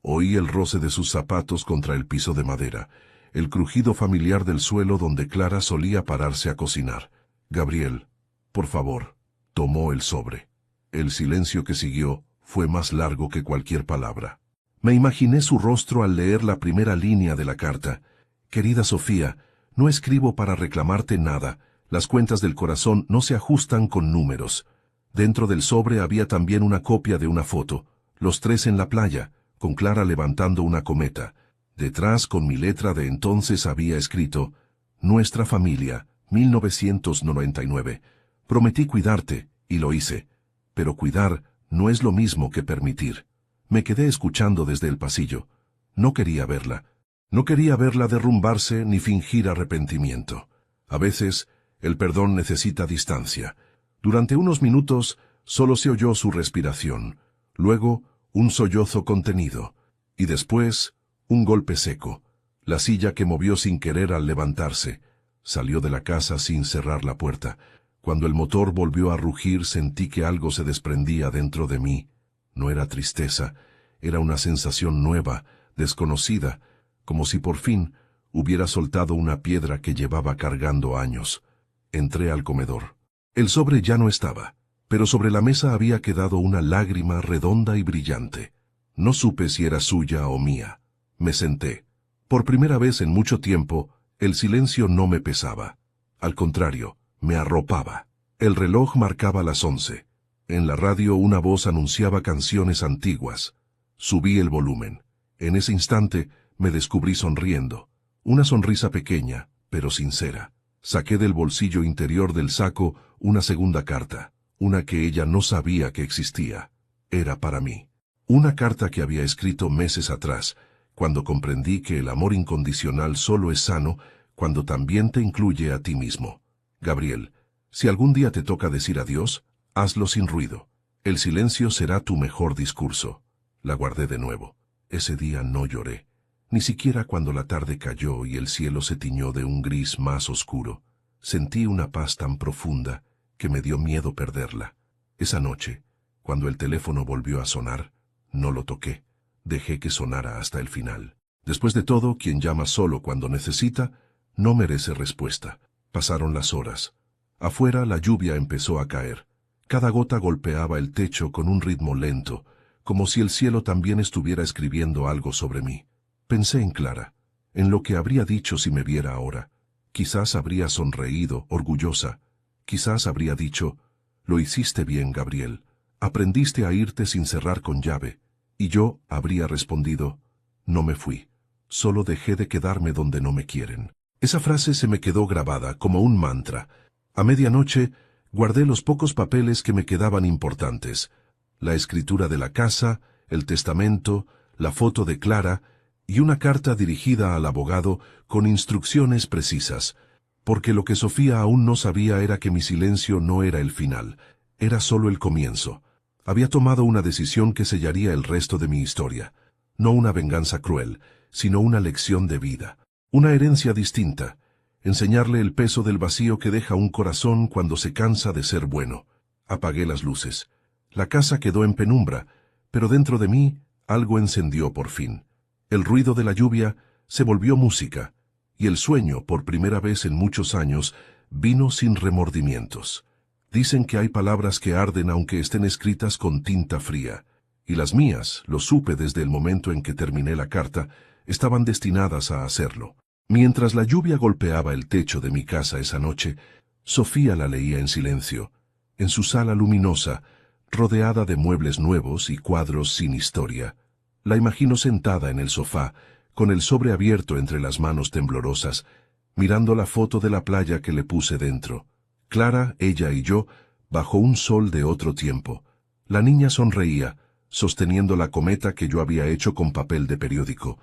Oí el roce de sus zapatos contra el piso de madera, el crujido familiar del suelo donde Clara solía pararse a cocinar. Gabriel, por favor, tomó el sobre. El silencio que siguió fue más largo que cualquier palabra. Me imaginé su rostro al leer la primera línea de la carta. Querida Sofía, no escribo para reclamarte nada. Las cuentas del corazón no se ajustan con números. Dentro del sobre había también una copia de una foto, los tres en la playa, con Clara levantando una cometa. Detrás, con mi letra de entonces, había escrito: Nuestra familia, 1999. Prometí cuidarte, y lo hice. Pero cuidar no es lo mismo que permitir. Me quedé escuchando desde el pasillo. No quería verla. No quería verla derrumbarse ni fingir arrepentimiento. A veces, el perdón necesita distancia. Durante unos minutos, solo se oyó su respiración. Luego, un sollozo contenido. Y después, un golpe seco. La silla que movió sin querer al levantarse. Salió de la casa sin cerrar la puerta. Cuando el motor volvió a rugir, sentí que algo se desprendía dentro de mí. No era tristeza, era una sensación nueva, desconocida, como si por fin hubiera soltado una piedra que llevaba cargando años. Entré al comedor. El sobre ya no estaba, pero sobre la mesa había quedado una lágrima redonda y brillante. No supe si era suya o mía. Me senté. Por primera vez en mucho tiempo, el silencio no me pesaba. Al contrario, me arropaba. El reloj marcaba las 11. En la radio una voz anunciaba canciones antiguas. Subí el volumen. En ese instante me descubrí sonriendo. Una sonrisa pequeña, pero sincera. Saqué del bolsillo interior del saco una segunda carta, una que ella no sabía que existía. Era para mí. Una carta que había escrito meses atrás, cuando comprendí que el amor incondicional solo es sano cuando también te incluye a ti mismo. Gabriel, si algún día te toca decir adiós, hazlo sin ruido. El silencio será tu mejor discurso. La guardé de nuevo. Ese día no lloré. Ni siquiera cuando la tarde cayó y el cielo se tiñó de un gris más oscuro. Sentí una paz tan profunda que me dio miedo perderla. Esa noche, cuando el teléfono volvió a sonar, no lo toqué. Dejé que sonara hasta el final. Después de todo, quien llama solo cuando necesita, no merece respuesta. Pasaron las horas. Afuera la lluvia empezó a caer. Cada gota golpeaba el techo con un ritmo lento, como si el cielo también estuviera escribiendo algo sobre mí. Pensé en Clara, en lo que habría dicho si me viera ahora. Quizás habría sonreído, orgullosa. Quizás habría dicho: lo hiciste bien, Gabriel. Aprendiste a irte sin cerrar con llave. Y yo habría respondido: no me fui. Solo dejé de quedarme donde no me quieren. Esa frase se me quedó grabada como un mantra. A medianoche, guardé los pocos papeles que me quedaban importantes. La escritura de la casa, el testamento, la foto de Clara y una carta dirigida al abogado con instrucciones precisas, porque lo que Sofía aún no sabía era que mi silencio no era el final, era solo el comienzo. Había tomado una decisión que sellaría el resto de mi historia, no una venganza cruel, sino una lección de vida, una herencia distinta, enseñarle el peso del vacío que deja un corazón cuando se cansa de ser bueno. Apagué las luces. La casa quedó en penumbra, pero dentro de mí algo encendió por fin. El ruido de la lluvia se volvió música, y el sueño, por primera vez en muchos años, vino sin remordimientos. Dicen que hay palabras que arden aunque estén escritas con tinta fría, y las mías, lo supe desde el momento en que terminé la carta, estaban destinadas a hacerlo. Mientras la lluvia golpeaba el techo de mi casa esa noche, Sofía la leía en silencio, en su sala luminosa, rodeada de muebles nuevos y cuadros sin historia. La imagino sentada en el sofá, con el sobre abierto entre las manos temblorosas, mirando la foto de la playa que le puse dentro. Clara, ella y yo, bajo un sol de otro tiempo. La niña sonreía, sosteniendo la cometa que yo había hecho con papel de periódico.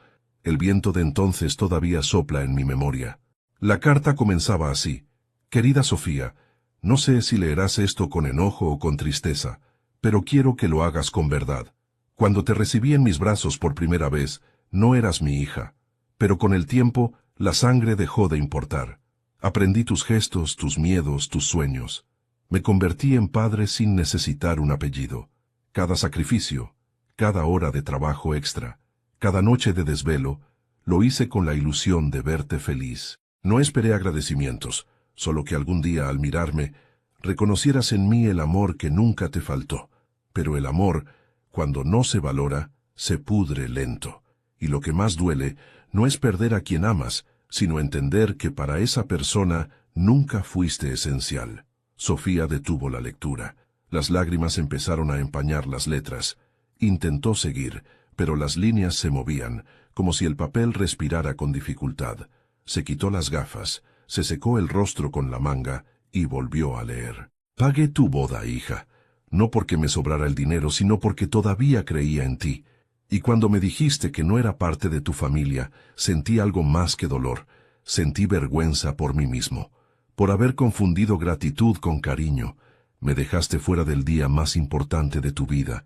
El viento de entonces todavía sopla en mi memoria. La carta comenzaba así: Querida Sofía, no sé si leerás esto con enojo o con tristeza, pero quiero que lo hagas con verdad. Cuando te recibí en mis brazos por primera vez, no eras mi hija, pero con el tiempo la sangre dejó de importar. Aprendí tus gestos, tus miedos, tus sueños. Me convertí en padre sin necesitar un apellido. Cada sacrificio, cada hora de trabajo extra, Cada noche de desvelo, lo hice con la ilusión de verte feliz. No esperé agradecimientos, solo que algún día al mirarme, reconocieras en mí el amor que nunca te faltó. Pero el amor, cuando no se valora, se pudre lento. Y lo que más duele, no es perder a quien amas, sino entender que para esa persona nunca fuiste esencial. Sofía detuvo la lectura. Las lágrimas empezaron a empañar las letras. Intentó seguir, pero las líneas se movían, como si el papel respirara con dificultad. Se quitó las gafas, se secó el rostro con la manga y volvió a leer. Pagué tu boda, hija, no porque me sobrara el dinero, sino porque todavía creía en ti. Y cuando me dijiste que no era parte de tu familia, sentí algo más que dolor. Sentí vergüenza por mí mismo, por haber confundido gratitud con cariño. Me dejaste fuera del día más importante de tu vida,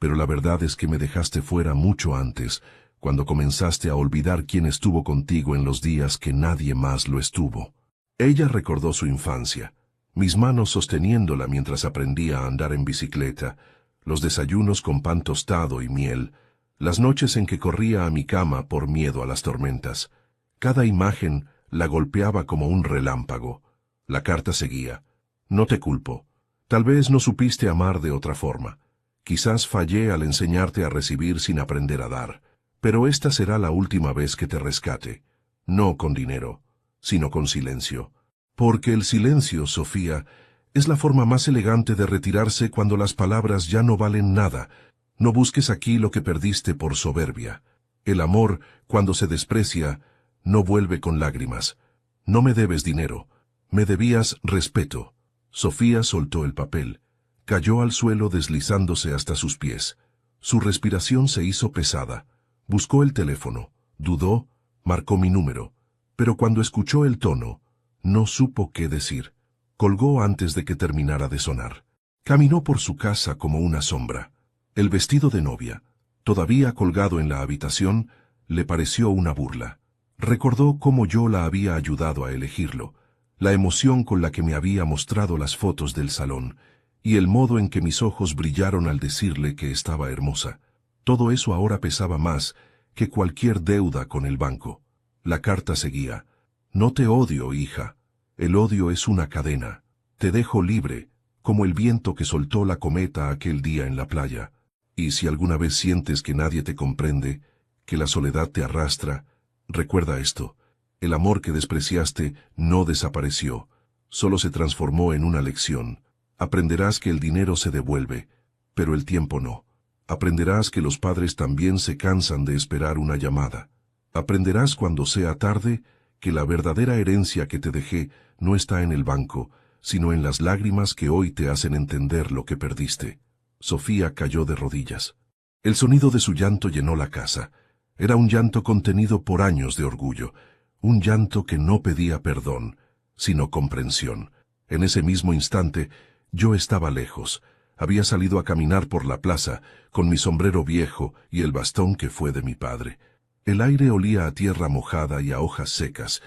pero la verdad es que me dejaste fuera mucho antes, cuando comenzaste a olvidar quién estuvo contigo en los días que nadie más lo estuvo. Ella recordó su infancia, mis manos sosteniéndola mientras aprendía a andar en bicicleta, los desayunos con pan tostado y miel, las noches en que corría a mi cama por miedo a las tormentas. Cada imagen la golpeaba como un relámpago. La carta seguía. No te culpo. Tal vez no supiste amar de otra forma. Quizás fallé al enseñarte a recibir sin aprender a dar. Pero esta será la última vez que te rescate. No con dinero, sino con silencio. Porque el silencio, Sofía, es la forma más elegante de retirarse cuando las palabras ya no valen nada. No busques aquí lo que perdiste por soberbia. El amor, cuando se desprecia, no vuelve con lágrimas. No me debes dinero. Me debías respeto. Sofía soltó el papel. Cayó al suelo deslizándose hasta sus pies. Su respiración se hizo pesada. Buscó el teléfono. Dudó, marcó mi número. Pero cuando escuchó el tono, no supo qué decir. Colgó antes de que terminara de sonar. Caminó por su casa como una sombra. El vestido de novia, todavía colgado en la habitación, le pareció una burla. Recordó cómo yo la había ayudado a elegirlo, la emoción con la que me había mostrado las fotos del salón, y el modo en que mis ojos brillaron al decirle que estaba hermosa. Todo eso ahora pesaba más que cualquier deuda con el banco. La carta seguía. No te odio, hija. El odio es una cadena. Te dejo libre, como el viento que soltó la cometa aquel día en la playa. Y si alguna vez sientes que nadie te comprende, que la soledad te arrastra, recuerda esto. El amor que despreciaste no desapareció, solo se transformó en una lección. Aprenderás que el dinero se devuelve, pero el tiempo no. Aprenderás que los padres también se cansan de esperar una llamada. Aprenderás cuando sea tarde que la verdadera herencia que te dejé no está en el banco, sino en las lágrimas que hoy te hacen entender lo que perdiste. Sofía cayó de rodillas. El sonido de su llanto llenó la casa. Era un llanto contenido por años de orgullo, un llanto que no pedía perdón, sino comprensión. En ese mismo instante, yo estaba lejos. Había salido a caminar por la plaza, con mi sombrero viejo y el bastón que fue de mi padre. El aire olía a tierra mojada y a hojas secas.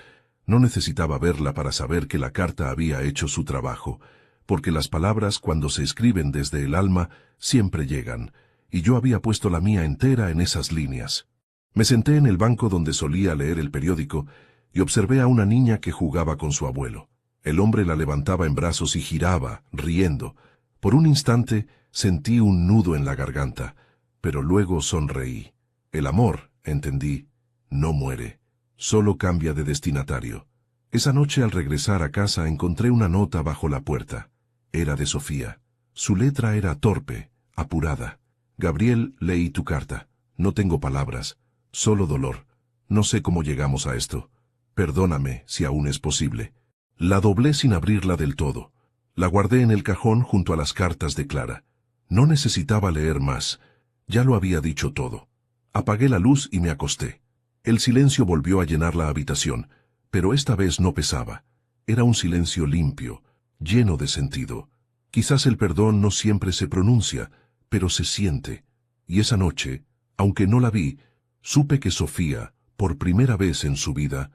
No necesitaba verla para saber que la carta había hecho su trabajo, porque las palabras, cuando se escriben desde el alma, siempre llegan, y yo había puesto la mía entera en esas líneas. Me senté en el banco donde solía leer el periódico y observé a una niña que jugaba con su abuelo. El hombre la levantaba en brazos y giraba, riendo. Por un instante sentí un nudo en la garganta, pero luego sonreí. El amor, entendí, no muere, solo cambia de destinatario. Esa noche al regresar a casa encontré una nota bajo la puerta. Era de Sofía. Su letra era torpe, apurada. Gabriel, leí tu carta. No tengo palabras, solo dolor. No sé cómo llegamos a esto. Perdóname, si aún es posible. La doblé sin abrirla del todo. La guardé en el cajón junto a las cartas de Clara. No necesitaba leer más. Ya lo había dicho todo. Apagué la luz y me acosté. El silencio volvió a llenar la habitación, pero esta vez no pesaba. Era un silencio limpio, lleno de sentido. Quizás el perdón no siempre se pronuncia, pero se siente. Y esa noche, aunque no la vi, supe que Sofía, por primera vez en su vida,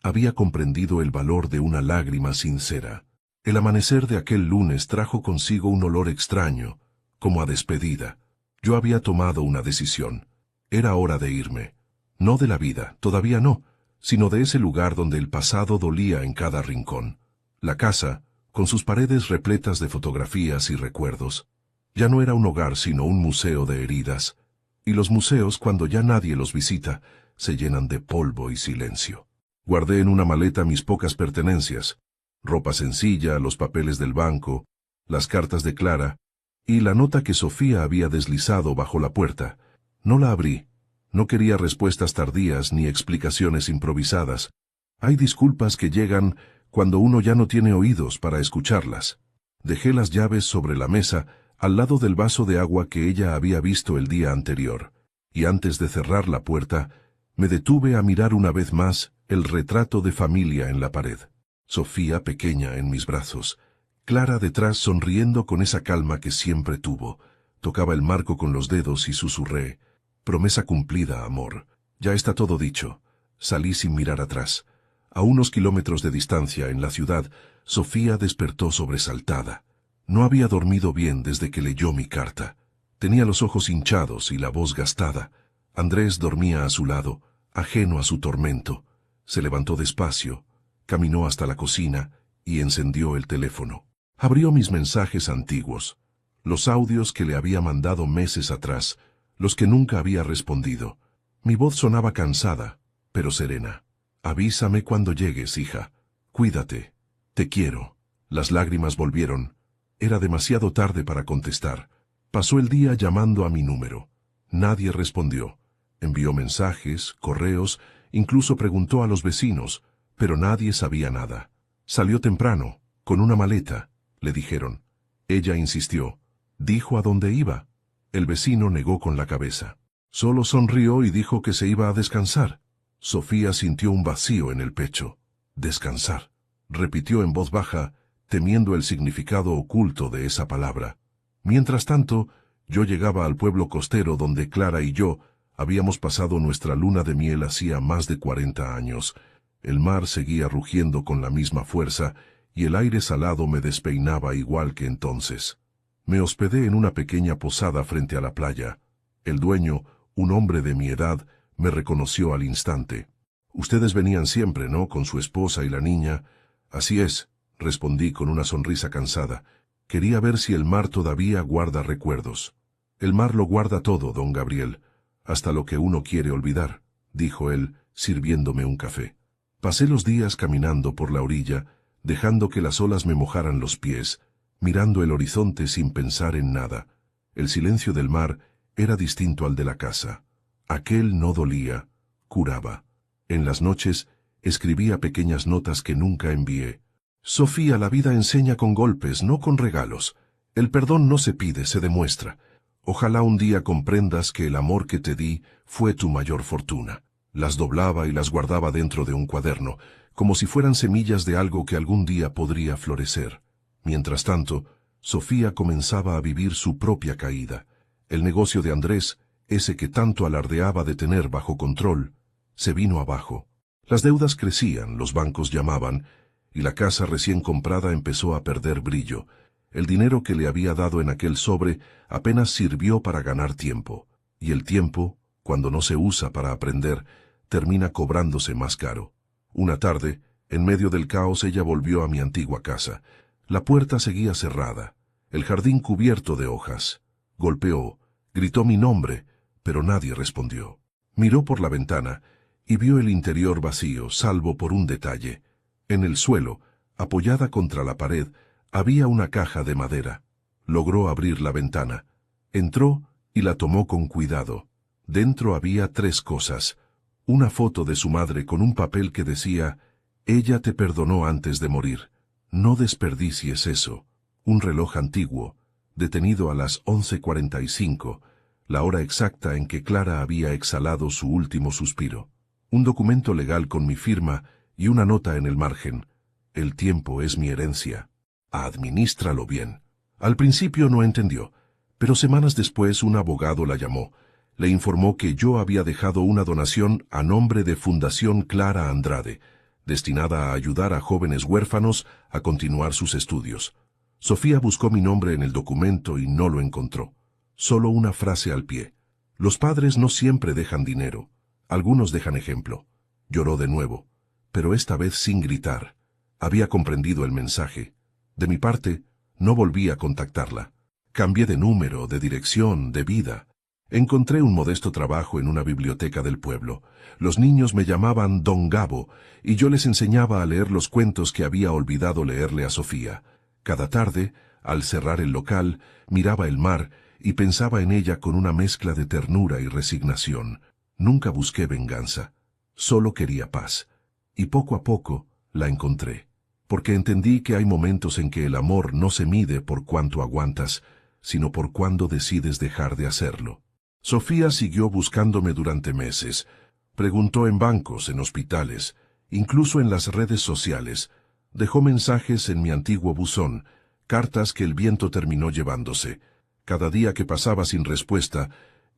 había comprendido el valor de una lágrima sincera. El amanecer de aquel lunes trajo consigo un olor extraño, como a despedida. Yo había tomado una decisión. Era hora de irme. No de la vida, todavía no, sino de ese lugar donde el pasado dolía en cada rincón. La casa, con sus paredes repletas de fotografías y recuerdos, ya no era un hogar sino un museo de heridas, y los museos, cuando ya nadie los visita, se llenan de polvo y silencio. Guardé en una maleta mis pocas pertenencias, ropa sencilla, los papeles del banco, las cartas de Clara, y la nota que Sofía había deslizado bajo la puerta. No la abrí. No quería respuestas tardías ni explicaciones improvisadas. Hay disculpas que llegan cuando uno ya no tiene oídos para escucharlas. Dejé las llaves sobre la mesa, al lado del vaso de agua que ella había visto el día anterior, y antes de cerrar la puerta, me detuve a mirar una vez más el retrato de familia en la pared. Sofía pequeña en mis brazos, Clara detrás sonriendo con esa calma que siempre tuvo. Tocaba el marco con los dedos y susurré: promesa cumplida, amor. Ya está todo dicho. Salí sin mirar atrás. A unos kilómetros de distancia, en la ciudad, Sofía despertó sobresaltada. No había dormido bien desde que leyó mi carta. Tenía los ojos hinchados y la voz gastada. Andrés dormía a su lado, ajeno a su tormento. Se levantó despacio, caminó hasta la cocina y encendió el teléfono. Abrió mis mensajes antiguos, los audios que le había mandado meses atrás, los que nunca había respondido. Mi voz sonaba cansada, pero serena. Avísame cuando llegues, hija. Cuídate. Te quiero. Las lágrimas volvieron. Era demasiado tarde para contestar. Pasó el día llamando a mi número. Nadie respondió. Envió mensajes, correos, incluso preguntó a los vecinos, pero nadie sabía nada. Salió temprano, con una maleta, le dijeron. Ella insistió. Dijo a dónde iba. El vecino negó con la cabeza. Solo sonrió y dijo que se iba a descansar. Sofía sintió un vacío en el pecho. Descansar. Repitió en voz baja, temiendo el significado oculto de esa palabra. Mientras tanto, yo llegaba al pueblo costero donde Clara y yo habíamos pasado nuestra luna de miel hacía más de 40 años. El mar seguía rugiendo con la misma fuerza y el aire salado me despeinaba igual que entonces. Me hospedé en una pequeña posada frente a la playa. El dueño, un hombre de mi edad, me reconoció al instante. Ustedes venían siempre, ¿no?, con su esposa y la niña. Así es, respondí con una sonrisa cansada. Quería ver si el mar todavía guarda recuerdos. El mar lo guarda todo, don Gabriel, hasta lo que uno quiere olvidar, dijo él, sirviéndome un café. Pasé los días caminando por la orilla, dejando que las olas me mojaran los pies, mirando el horizonte sin pensar en nada. El silencio del mar era distinto al de la casa. Aquel no dolía, curaba. En las noches escribía pequeñas notas que nunca envié. Sofía, la vida enseña con golpes, no con regalos. El perdón no se pide, se demuestra. Ojalá un día comprendas que el amor que te di fue tu mayor fortuna. Las doblaba y las guardaba dentro de un cuaderno, como si fueran semillas de algo que algún día podría florecer. Mientras tanto, Sofía comenzaba a vivir su propia caída. El negocio de Andrés, ese que tanto alardeaba de tener bajo control, se vino abajo. Las deudas crecían, los bancos llamaban, y la casa recién comprada empezó a perder brillo. El dinero que le había dado en aquel sobre apenas sirvió para ganar tiempo, y el tiempo, cuando no se usa para aprender, termina cobrándose más caro. Una tarde, en medio del caos, ella volvió a mi antigua casa. La puerta seguía cerrada, el jardín cubierto de hojas. Golpeó, gritó mi nombre, pero nadie respondió. Miró por la ventana y vio el interior vacío, salvo por un detalle. En el suelo, apoyada contra la pared, había una caja de madera. Logró abrir la ventana. Entró y la tomó con cuidado. Dentro había 3 cosas. Una foto de su madre con un papel que decía: «Ella te perdonó antes de morir. No desperdicies eso». Un reloj antiguo, detenido a las 11:45, la hora exacta en que Clara había exhalado su último suspiro. Un documento legal con mi firma y una nota en el margen: «El tiempo es mi herencia. Adminístralo bien». Al principio no entendió, pero semanas después un abogado la llamó. Le informó que yo había dejado una donación a nombre de Fundación Clara Andrade, destinada a ayudar a jóvenes huérfanos a continuar sus estudios. Sofía buscó mi nombre en el documento y no lo encontró. Solo una frase al pie: «Los padres no siempre dejan dinero. Algunos dejan ejemplo. Lloró de nuevo, pero esta vez sin gritar. Había comprendido el mensaje. De mi parte, no volví a contactarla. Cambié de número, de dirección, de vida. Encontré un modesto trabajo en una biblioteca del pueblo. Los niños me llamaban Don Gabo, y yo les enseñaba a leer los cuentos que había olvidado leerle a Sofía. Cada tarde, al cerrar el local, miraba el mar y pensaba en ella con una mezcla de ternura y resignación. Nunca busqué venganza, solo quería paz. Y poco a poco la encontré, porque entendí que hay momentos en que el amor no se mide por cuánto aguantas, sino por cuándo decides dejar de hacerlo. Sofía siguió buscándome durante meses. Preguntó en bancos, en hospitales, incluso en las redes sociales. Dejó mensajes en mi antiguo buzón, cartas que el viento terminó llevándose. Cada día que pasaba sin respuesta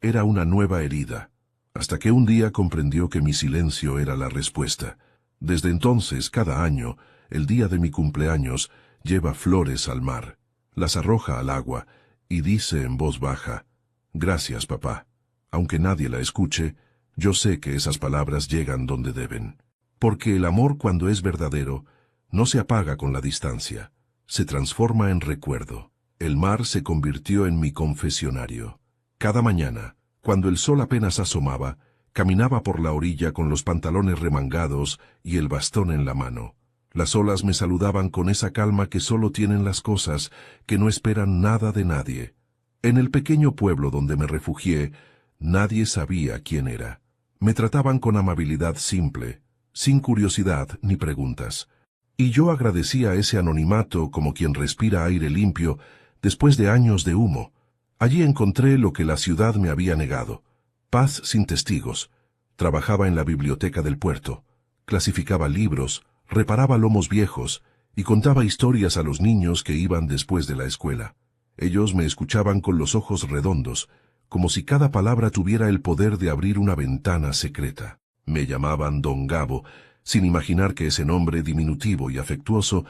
era una nueva herida, hasta que un día comprendió que mi silencio era la respuesta. Desde entonces, cada año, el día de mi cumpleaños, lleva flores al mar, las arroja al agua y dice en voz baja: «Gracias, papá». Aunque nadie la escuche, yo sé que esas palabras llegan donde deben. Porque el amor, cuando es verdadero, no se apaga con la distancia, se transforma en recuerdo. El mar se convirtió en mi confesionario. Cada mañana, cuando el sol apenas asomaba, caminaba por la orilla con los pantalones remangados y el bastón en la mano. Las olas me saludaban con esa calma que solo tienen las cosas, que no esperan nada de nadie. En el pequeño pueblo donde me refugié, nadie sabía quién era. Me trataban con amabilidad simple, sin curiosidad ni preguntas. Y yo agradecía ese anonimato como quien respira aire limpio después de años de humo. Allí encontré lo que la ciudad me había negado: paz sin testigos. Trabajaba en la biblioteca del puerto, clasificaba libros, reparaba lomos viejos y contaba historias a los niños que iban después de la escuela. Ellos me escuchaban con los ojos redondos, como si cada palabra tuviera el poder de abrir una ventana secreta. Me llamaban Don Gabo, sin imaginar que ese nombre diminutivo y afectuoso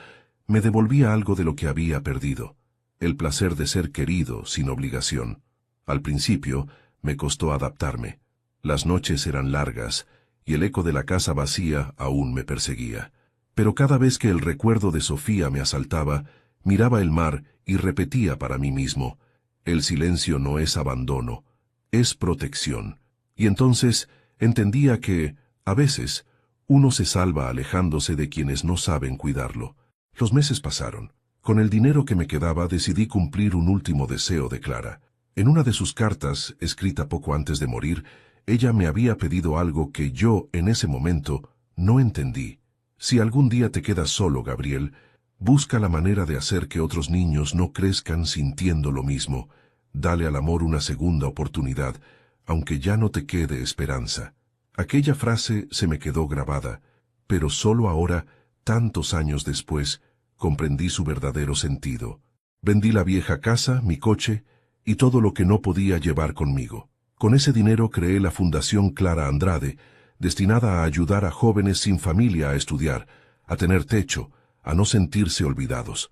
me devolvía algo de lo que había perdido: el placer de ser querido sin obligación. Al principio me costó adaptarme. Las noches eran largas y el eco de la casa vacía aún me perseguía. Pero cada vez que el recuerdo de Sofía me asaltaba, miraba el mar y repetía para mí mismo: el silencio no es abandono, es protección. Y entonces entendía que, a veces, uno se salva alejándose de quienes no saben cuidarlo. Los meses pasaron. Con el dinero que me quedaba decidí cumplir un último deseo de Clara. En una de sus cartas, escrita poco antes de morir, ella me había pedido algo que yo, en ese momento, no entendí. Si algún día te quedas solo, Gabriel, busca la manera de hacer que otros niños no crezcan sintiendo lo mismo. Dale al amor una segunda oportunidad, aunque ya no te quede esperanza. Aquella frase se me quedó grabada, pero solo ahora, tantos años después, comprendí su verdadero sentido. Vendí la vieja casa, mi coche y todo lo que no podía llevar conmigo. Con ese dinero creé la Fundación Clara Andrade, destinada a ayudar a jóvenes sin familia a estudiar, a tener techo, a no sentirse olvidados.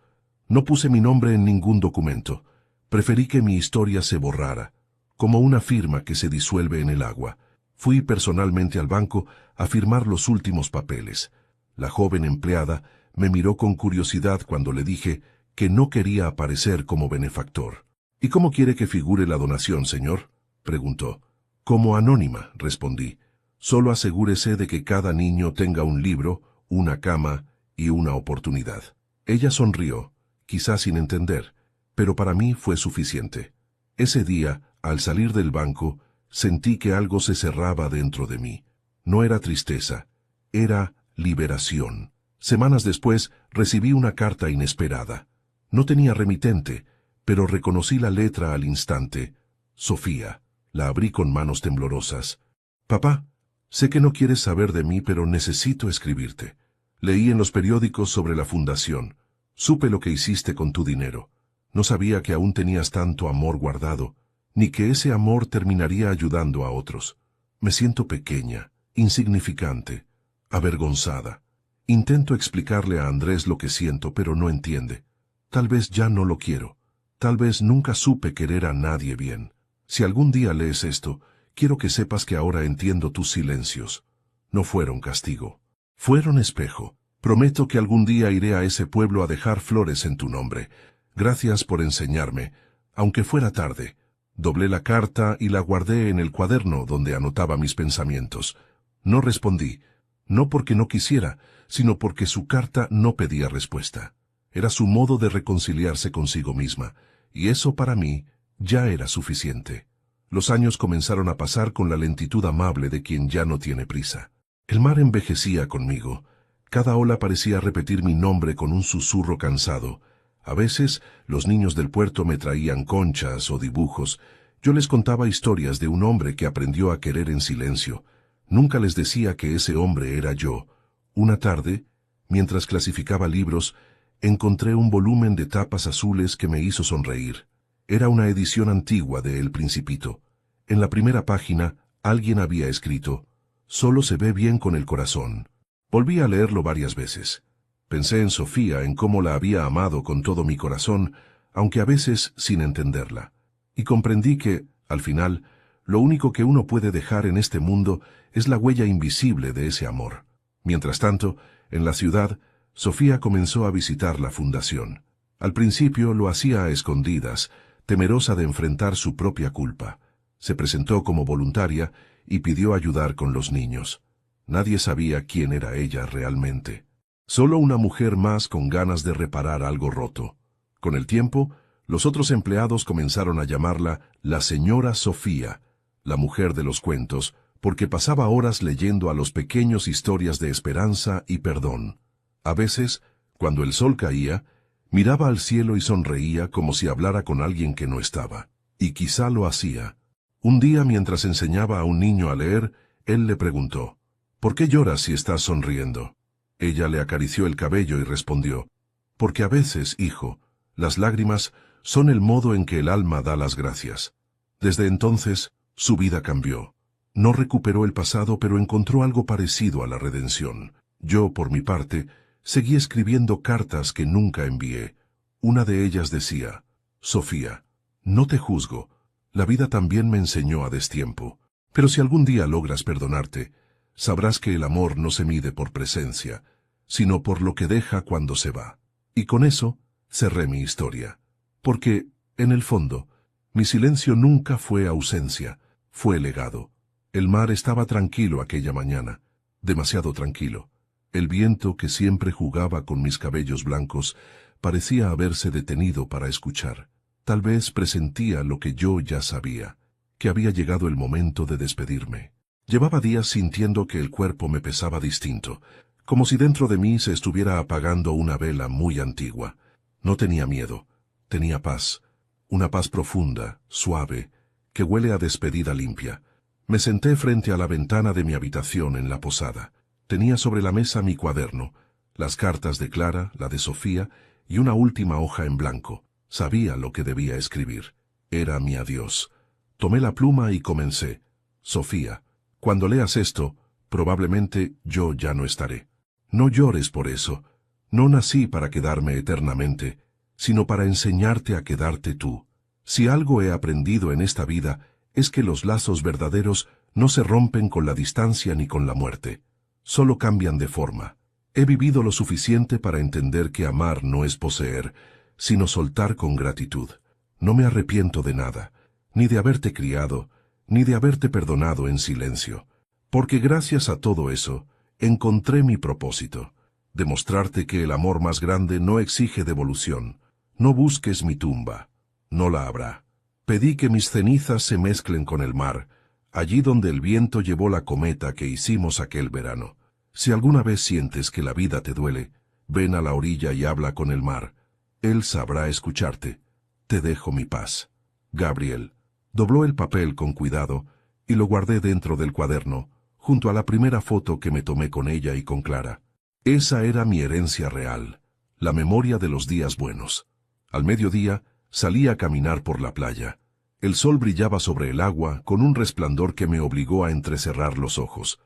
No puse mi nombre en ningún documento. Preferí que mi historia se borrara, como una firma que se disuelve en el agua. Fui personalmente al banco a firmar los últimos papeles. La joven empleada me miró con curiosidad cuando le dije que no quería aparecer como benefactor. «¿Y cómo quiere que figure la donación, señor?», preguntó. «Como anónima», respondí. «Solo asegúrese de que cada niño tenga un libro, una cama y una oportunidad». Ella sonrió, quizás sin entender, pero para mí fue suficiente. Ese día, al salir del banco, sentí que algo se cerraba dentro de mí. No era tristeza, era liberación. Semanas después recibí una carta inesperada. No tenía remitente, pero reconocí la letra al instante. Sofía. La abrí con manos temblorosas. «Papá, sé que no quieres saber de mí, pero necesito escribirte. Leí en los periódicos sobre la fundación. Supe lo que hiciste con tu dinero. No sabía que aún tenías tanto amor guardado, ni que ese amor terminaría ayudando a otros. Me siento pequeña, insignificante, avergonzada. Intento explicarle a Andrés lo que siento, pero no entiende. Tal vez ya no lo quiero. Tal vez nunca supe querer a nadie bien. Si algún día lees esto, quiero que sepas que ahora entiendo tus silencios. No fueron castigo. Fueron espejo. Prometo que algún día iré a ese pueblo a dejar flores en tu nombre. Gracias por enseñarme, aunque fuera tarde. Doblé la carta y la guardé en el cuaderno donde anotaba mis pensamientos. No respondí, no porque no quisiera, sino porque su carta no pedía respuesta. Era su modo de reconciliarse consigo misma, y eso para mí ya era suficiente. Los años comenzaron a pasar con la lentitud amable de quien ya no tiene prisa. El mar envejecía conmigo. Cada ola parecía repetir mi nombre con un susurro cansado. A veces, los niños del puerto me traían conchas o dibujos. Yo les contaba historias de un hombre que aprendió a querer en silencio. Nunca les decía que ese hombre era yo. Una tarde, mientras clasificaba libros, encontré un volumen de tapas azules que me hizo sonreír. Era una edición antigua de El Principito. En la primera página, alguien había escrito: «Solo se ve bien con el corazón». Volví a leerlo varias veces. Pensé en Sofía, en cómo la había amado con todo mi corazón, aunque a veces sin entenderla. Y comprendí que, al final, lo único que uno puede dejar en este mundo es la huella invisible de ese amor. Mientras tanto, en la ciudad, Sofía comenzó a visitar la fundación. Al principio lo hacía a escondidas, temerosa de enfrentar su propia culpa. Se presentó como voluntaria y pidió ayudar con los niños. Nadie sabía quién era ella realmente. Solo una mujer más con ganas de reparar algo roto. Con el tiempo, los otros empleados comenzaron a llamarla la señora Sofía, la mujer de los cuentos, porque pasaba horas leyendo a los pequeños historias de esperanza y perdón. A veces, cuando el sol caía, miraba al cielo y sonreía como si hablara con alguien que no estaba. Y quizá lo hacía. Un día, mientras enseñaba a un niño a leer, él le preguntó: «¿Por qué lloras si estás sonriendo?». Ella le acarició el cabello y respondió: «Porque a veces, hijo, las lágrimas son el modo en que el alma da las gracias». Desde entonces, su vida cambió. No recuperó el pasado, pero encontró algo parecido a la redención. Yo, por mi parte, seguí escribiendo cartas que nunca envié. Una de ellas decía: «Sofía, no te juzgo. La vida también me enseñó a destiempo. Pero si algún día logras perdonarte, sabrás que el amor no se mide por presencia, sino por lo que deja cuando se va». Y con eso cerré mi historia. Porque, en el fondo, mi silencio nunca fue ausencia, fue legado. El mar estaba tranquilo aquella mañana, demasiado tranquilo. El viento que siempre jugaba con mis cabellos blancos parecía haberse detenido para escuchar. Tal vez presentía lo que yo ya sabía, que había llegado el momento de despedirme. Llevaba días sintiendo que el cuerpo me pesaba distinto, como si dentro de mí se estuviera apagando una vela muy antigua. No tenía miedo, tenía paz, una paz profunda, suave, que huele a despedida limpia. Me senté frente a la ventana de mi habitación en la posada. Tenía sobre la mesa mi cuaderno, las cartas de Clara, la de Sofía, y una última hoja en blanco. Sabía lo que debía escribir. Era mi adiós. Tomé la pluma y comencé: «Sofía, cuando leas esto, probablemente yo ya no estaré. No llores por eso. No nací para quedarme eternamente, sino para enseñarte a quedarte tú. Si algo he aprendido en esta vida, es que los lazos verdaderos no se rompen con la distancia ni con la muerte. Solo cambian de forma. He vivido lo suficiente para entender que amar no es poseer, sino soltar con gratitud. No me arrepiento de nada, ni de haberte criado, ni de haberte perdonado en silencio. Porque gracias a todo eso, encontré mi propósito: demostrarte que el amor más grande no exige devolución. No busques mi tumba, no la habrá. Pedí que mis cenizas se mezclen con el mar, allí donde el viento llevó la cometa que hicimos aquel verano. Si alguna vez sientes que la vida te duele, ven a la orilla y habla con el mar. Él sabrá escucharte. Te dejo mi paz. Gabriel». Dobló el papel con cuidado y lo guardé dentro del cuaderno, junto a la primera foto que me tomé con ella y con Clara. Esa era mi herencia real, la memoria de los días buenos. Al mediodía, salí a caminar por la playa. El sol brillaba sobre el agua con un resplandor que me obligó a entrecerrar los ojos.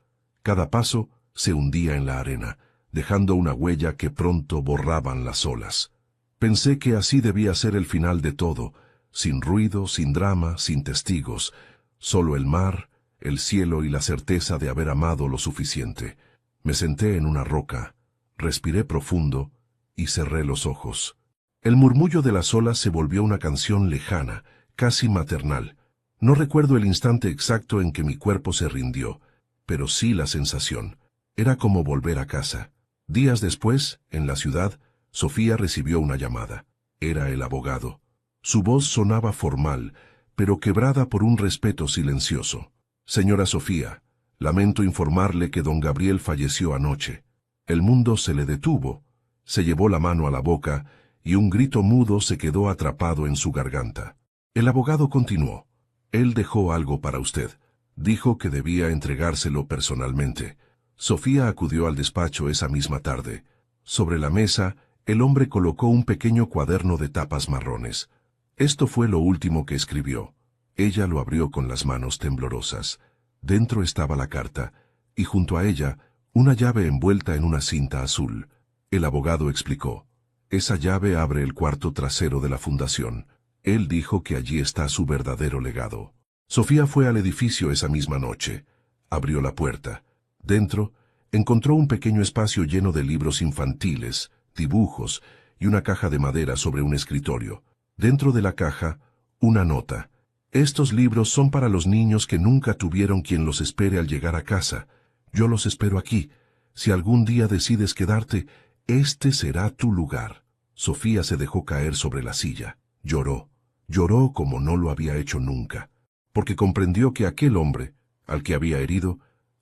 Cada paso se hundía en la arena, dejando una huella que pronto borraban las olas. Pensé que así debía ser el final de todo, sin ruido, sin drama, sin testigos, solo el mar, el cielo y la certeza de haber amado lo suficiente. Me senté en una roca, respiré profundo y cerré los ojos. El murmullo de las olas se volvió una canción lejana, casi maternal. No recuerdo el instante exacto en que mi cuerpo se rindió, pero sí la sensación. Era como volver a casa. Días después, en la ciudad, Sofía recibió una llamada. Era el abogado. Su voz sonaba formal, pero quebrada por un respeto silencioso. Señora Sofía, lamento informarle que don Gabriel falleció anoche. El mundo se le detuvo, se llevó la mano a la boca y un grito mudo se quedó atrapado en su garganta. El abogado continuó. Él dejó algo para usted. Dijo que debía entregárselo personalmente. Sofía acudió al despacho esa misma tarde. Sobre la mesa, el hombre colocó un pequeño cuaderno de tapas marrones. Esto fue lo último que escribió. Ella lo abrió con las manos temblorosas. Dentro estaba la carta, y junto a ella, una llave envuelta en una cinta azul. El abogado explicó. Esa llave abre el cuarto trasero de la fundación. Él dijo que allí está su verdadero legado. Sofía fue al edificio esa misma noche. Abrió la puerta. Dentro, encontró un pequeño espacio lleno de libros infantiles, dibujos y una caja de madera sobre un escritorio. Dentro de la caja, una nota. Estos libros son para los niños que nunca tuvieron quien los espere al llegar a casa. Yo los espero aquí. Si algún día decides quedarte, este será tu lugar. Sofía se dejó caer sobre la silla. Lloró. Lloró como no lo había hecho nunca, porque comprendió que aquel hombre, al que había herido,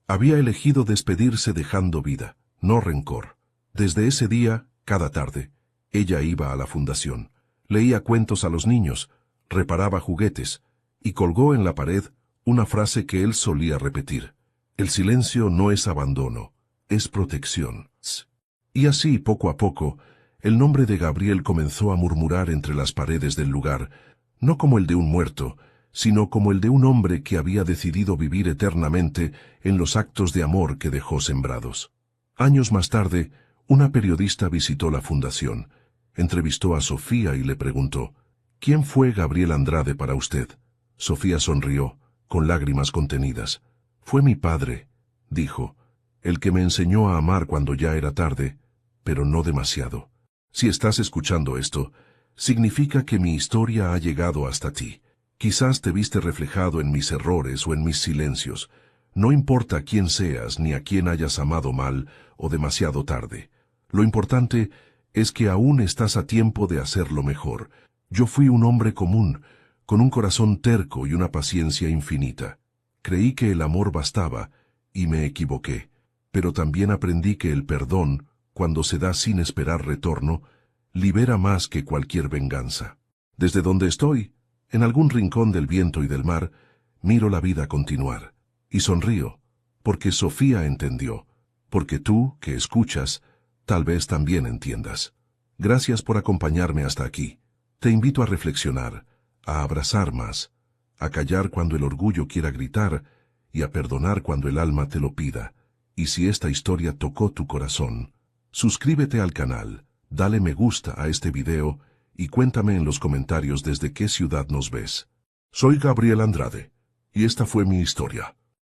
había elegido despedirse dejando vida, no rencor. Desde ese día, cada tarde, ella iba a la fundación, leía cuentos a los niños, reparaba juguetes, y colgó en la pared una frase que él solía repetir. El silencio no es abandono, es protección. Y así, poco a poco, el nombre de Gabriel comenzó a murmurar entre las paredes del lugar, no como el de un muerto, sino como el de un hombre que había decidido vivir eternamente en los actos de amor que dejó sembrados. Años más tarde, una periodista visitó la fundación, entrevistó a Sofía y le preguntó, ¿quién fue Gabriel Andrade para usted? Sofía sonrió, con lágrimas contenidas. Fue mi padre, dijo, el que me enseñó a amar cuando ya era tarde, pero no demasiado. Si estás escuchando esto, significa que mi historia ha llegado hasta ti. Quizás te viste reflejado en mis errores o en mis silencios. No importa quién seas ni a quién hayas amado mal o demasiado tarde. Lo importante es que aún estás a tiempo de hacerlo mejor. Yo fui un hombre común, con un corazón terco y una paciencia infinita. Creí que el amor bastaba, y me equivoqué. Pero también aprendí que el perdón, cuando se da sin esperar retorno, libera más que cualquier venganza. Desde donde estoy, en algún rincón del viento y del mar, miro la vida continuar, y sonrío, porque Sofía entendió, porque tú, que escuchas, tal vez también entiendas. Gracias por acompañarme hasta aquí. Te invito a reflexionar, a abrazar más, a callar cuando el orgullo quiera gritar, y a perdonar cuando el alma te lo pida. Y si esta historia tocó tu corazón, suscríbete al canal, dale me gusta a este video, y cuéntame en los comentarios desde qué ciudad nos ves. Soy Gabriel Andrade, y esta fue mi historia.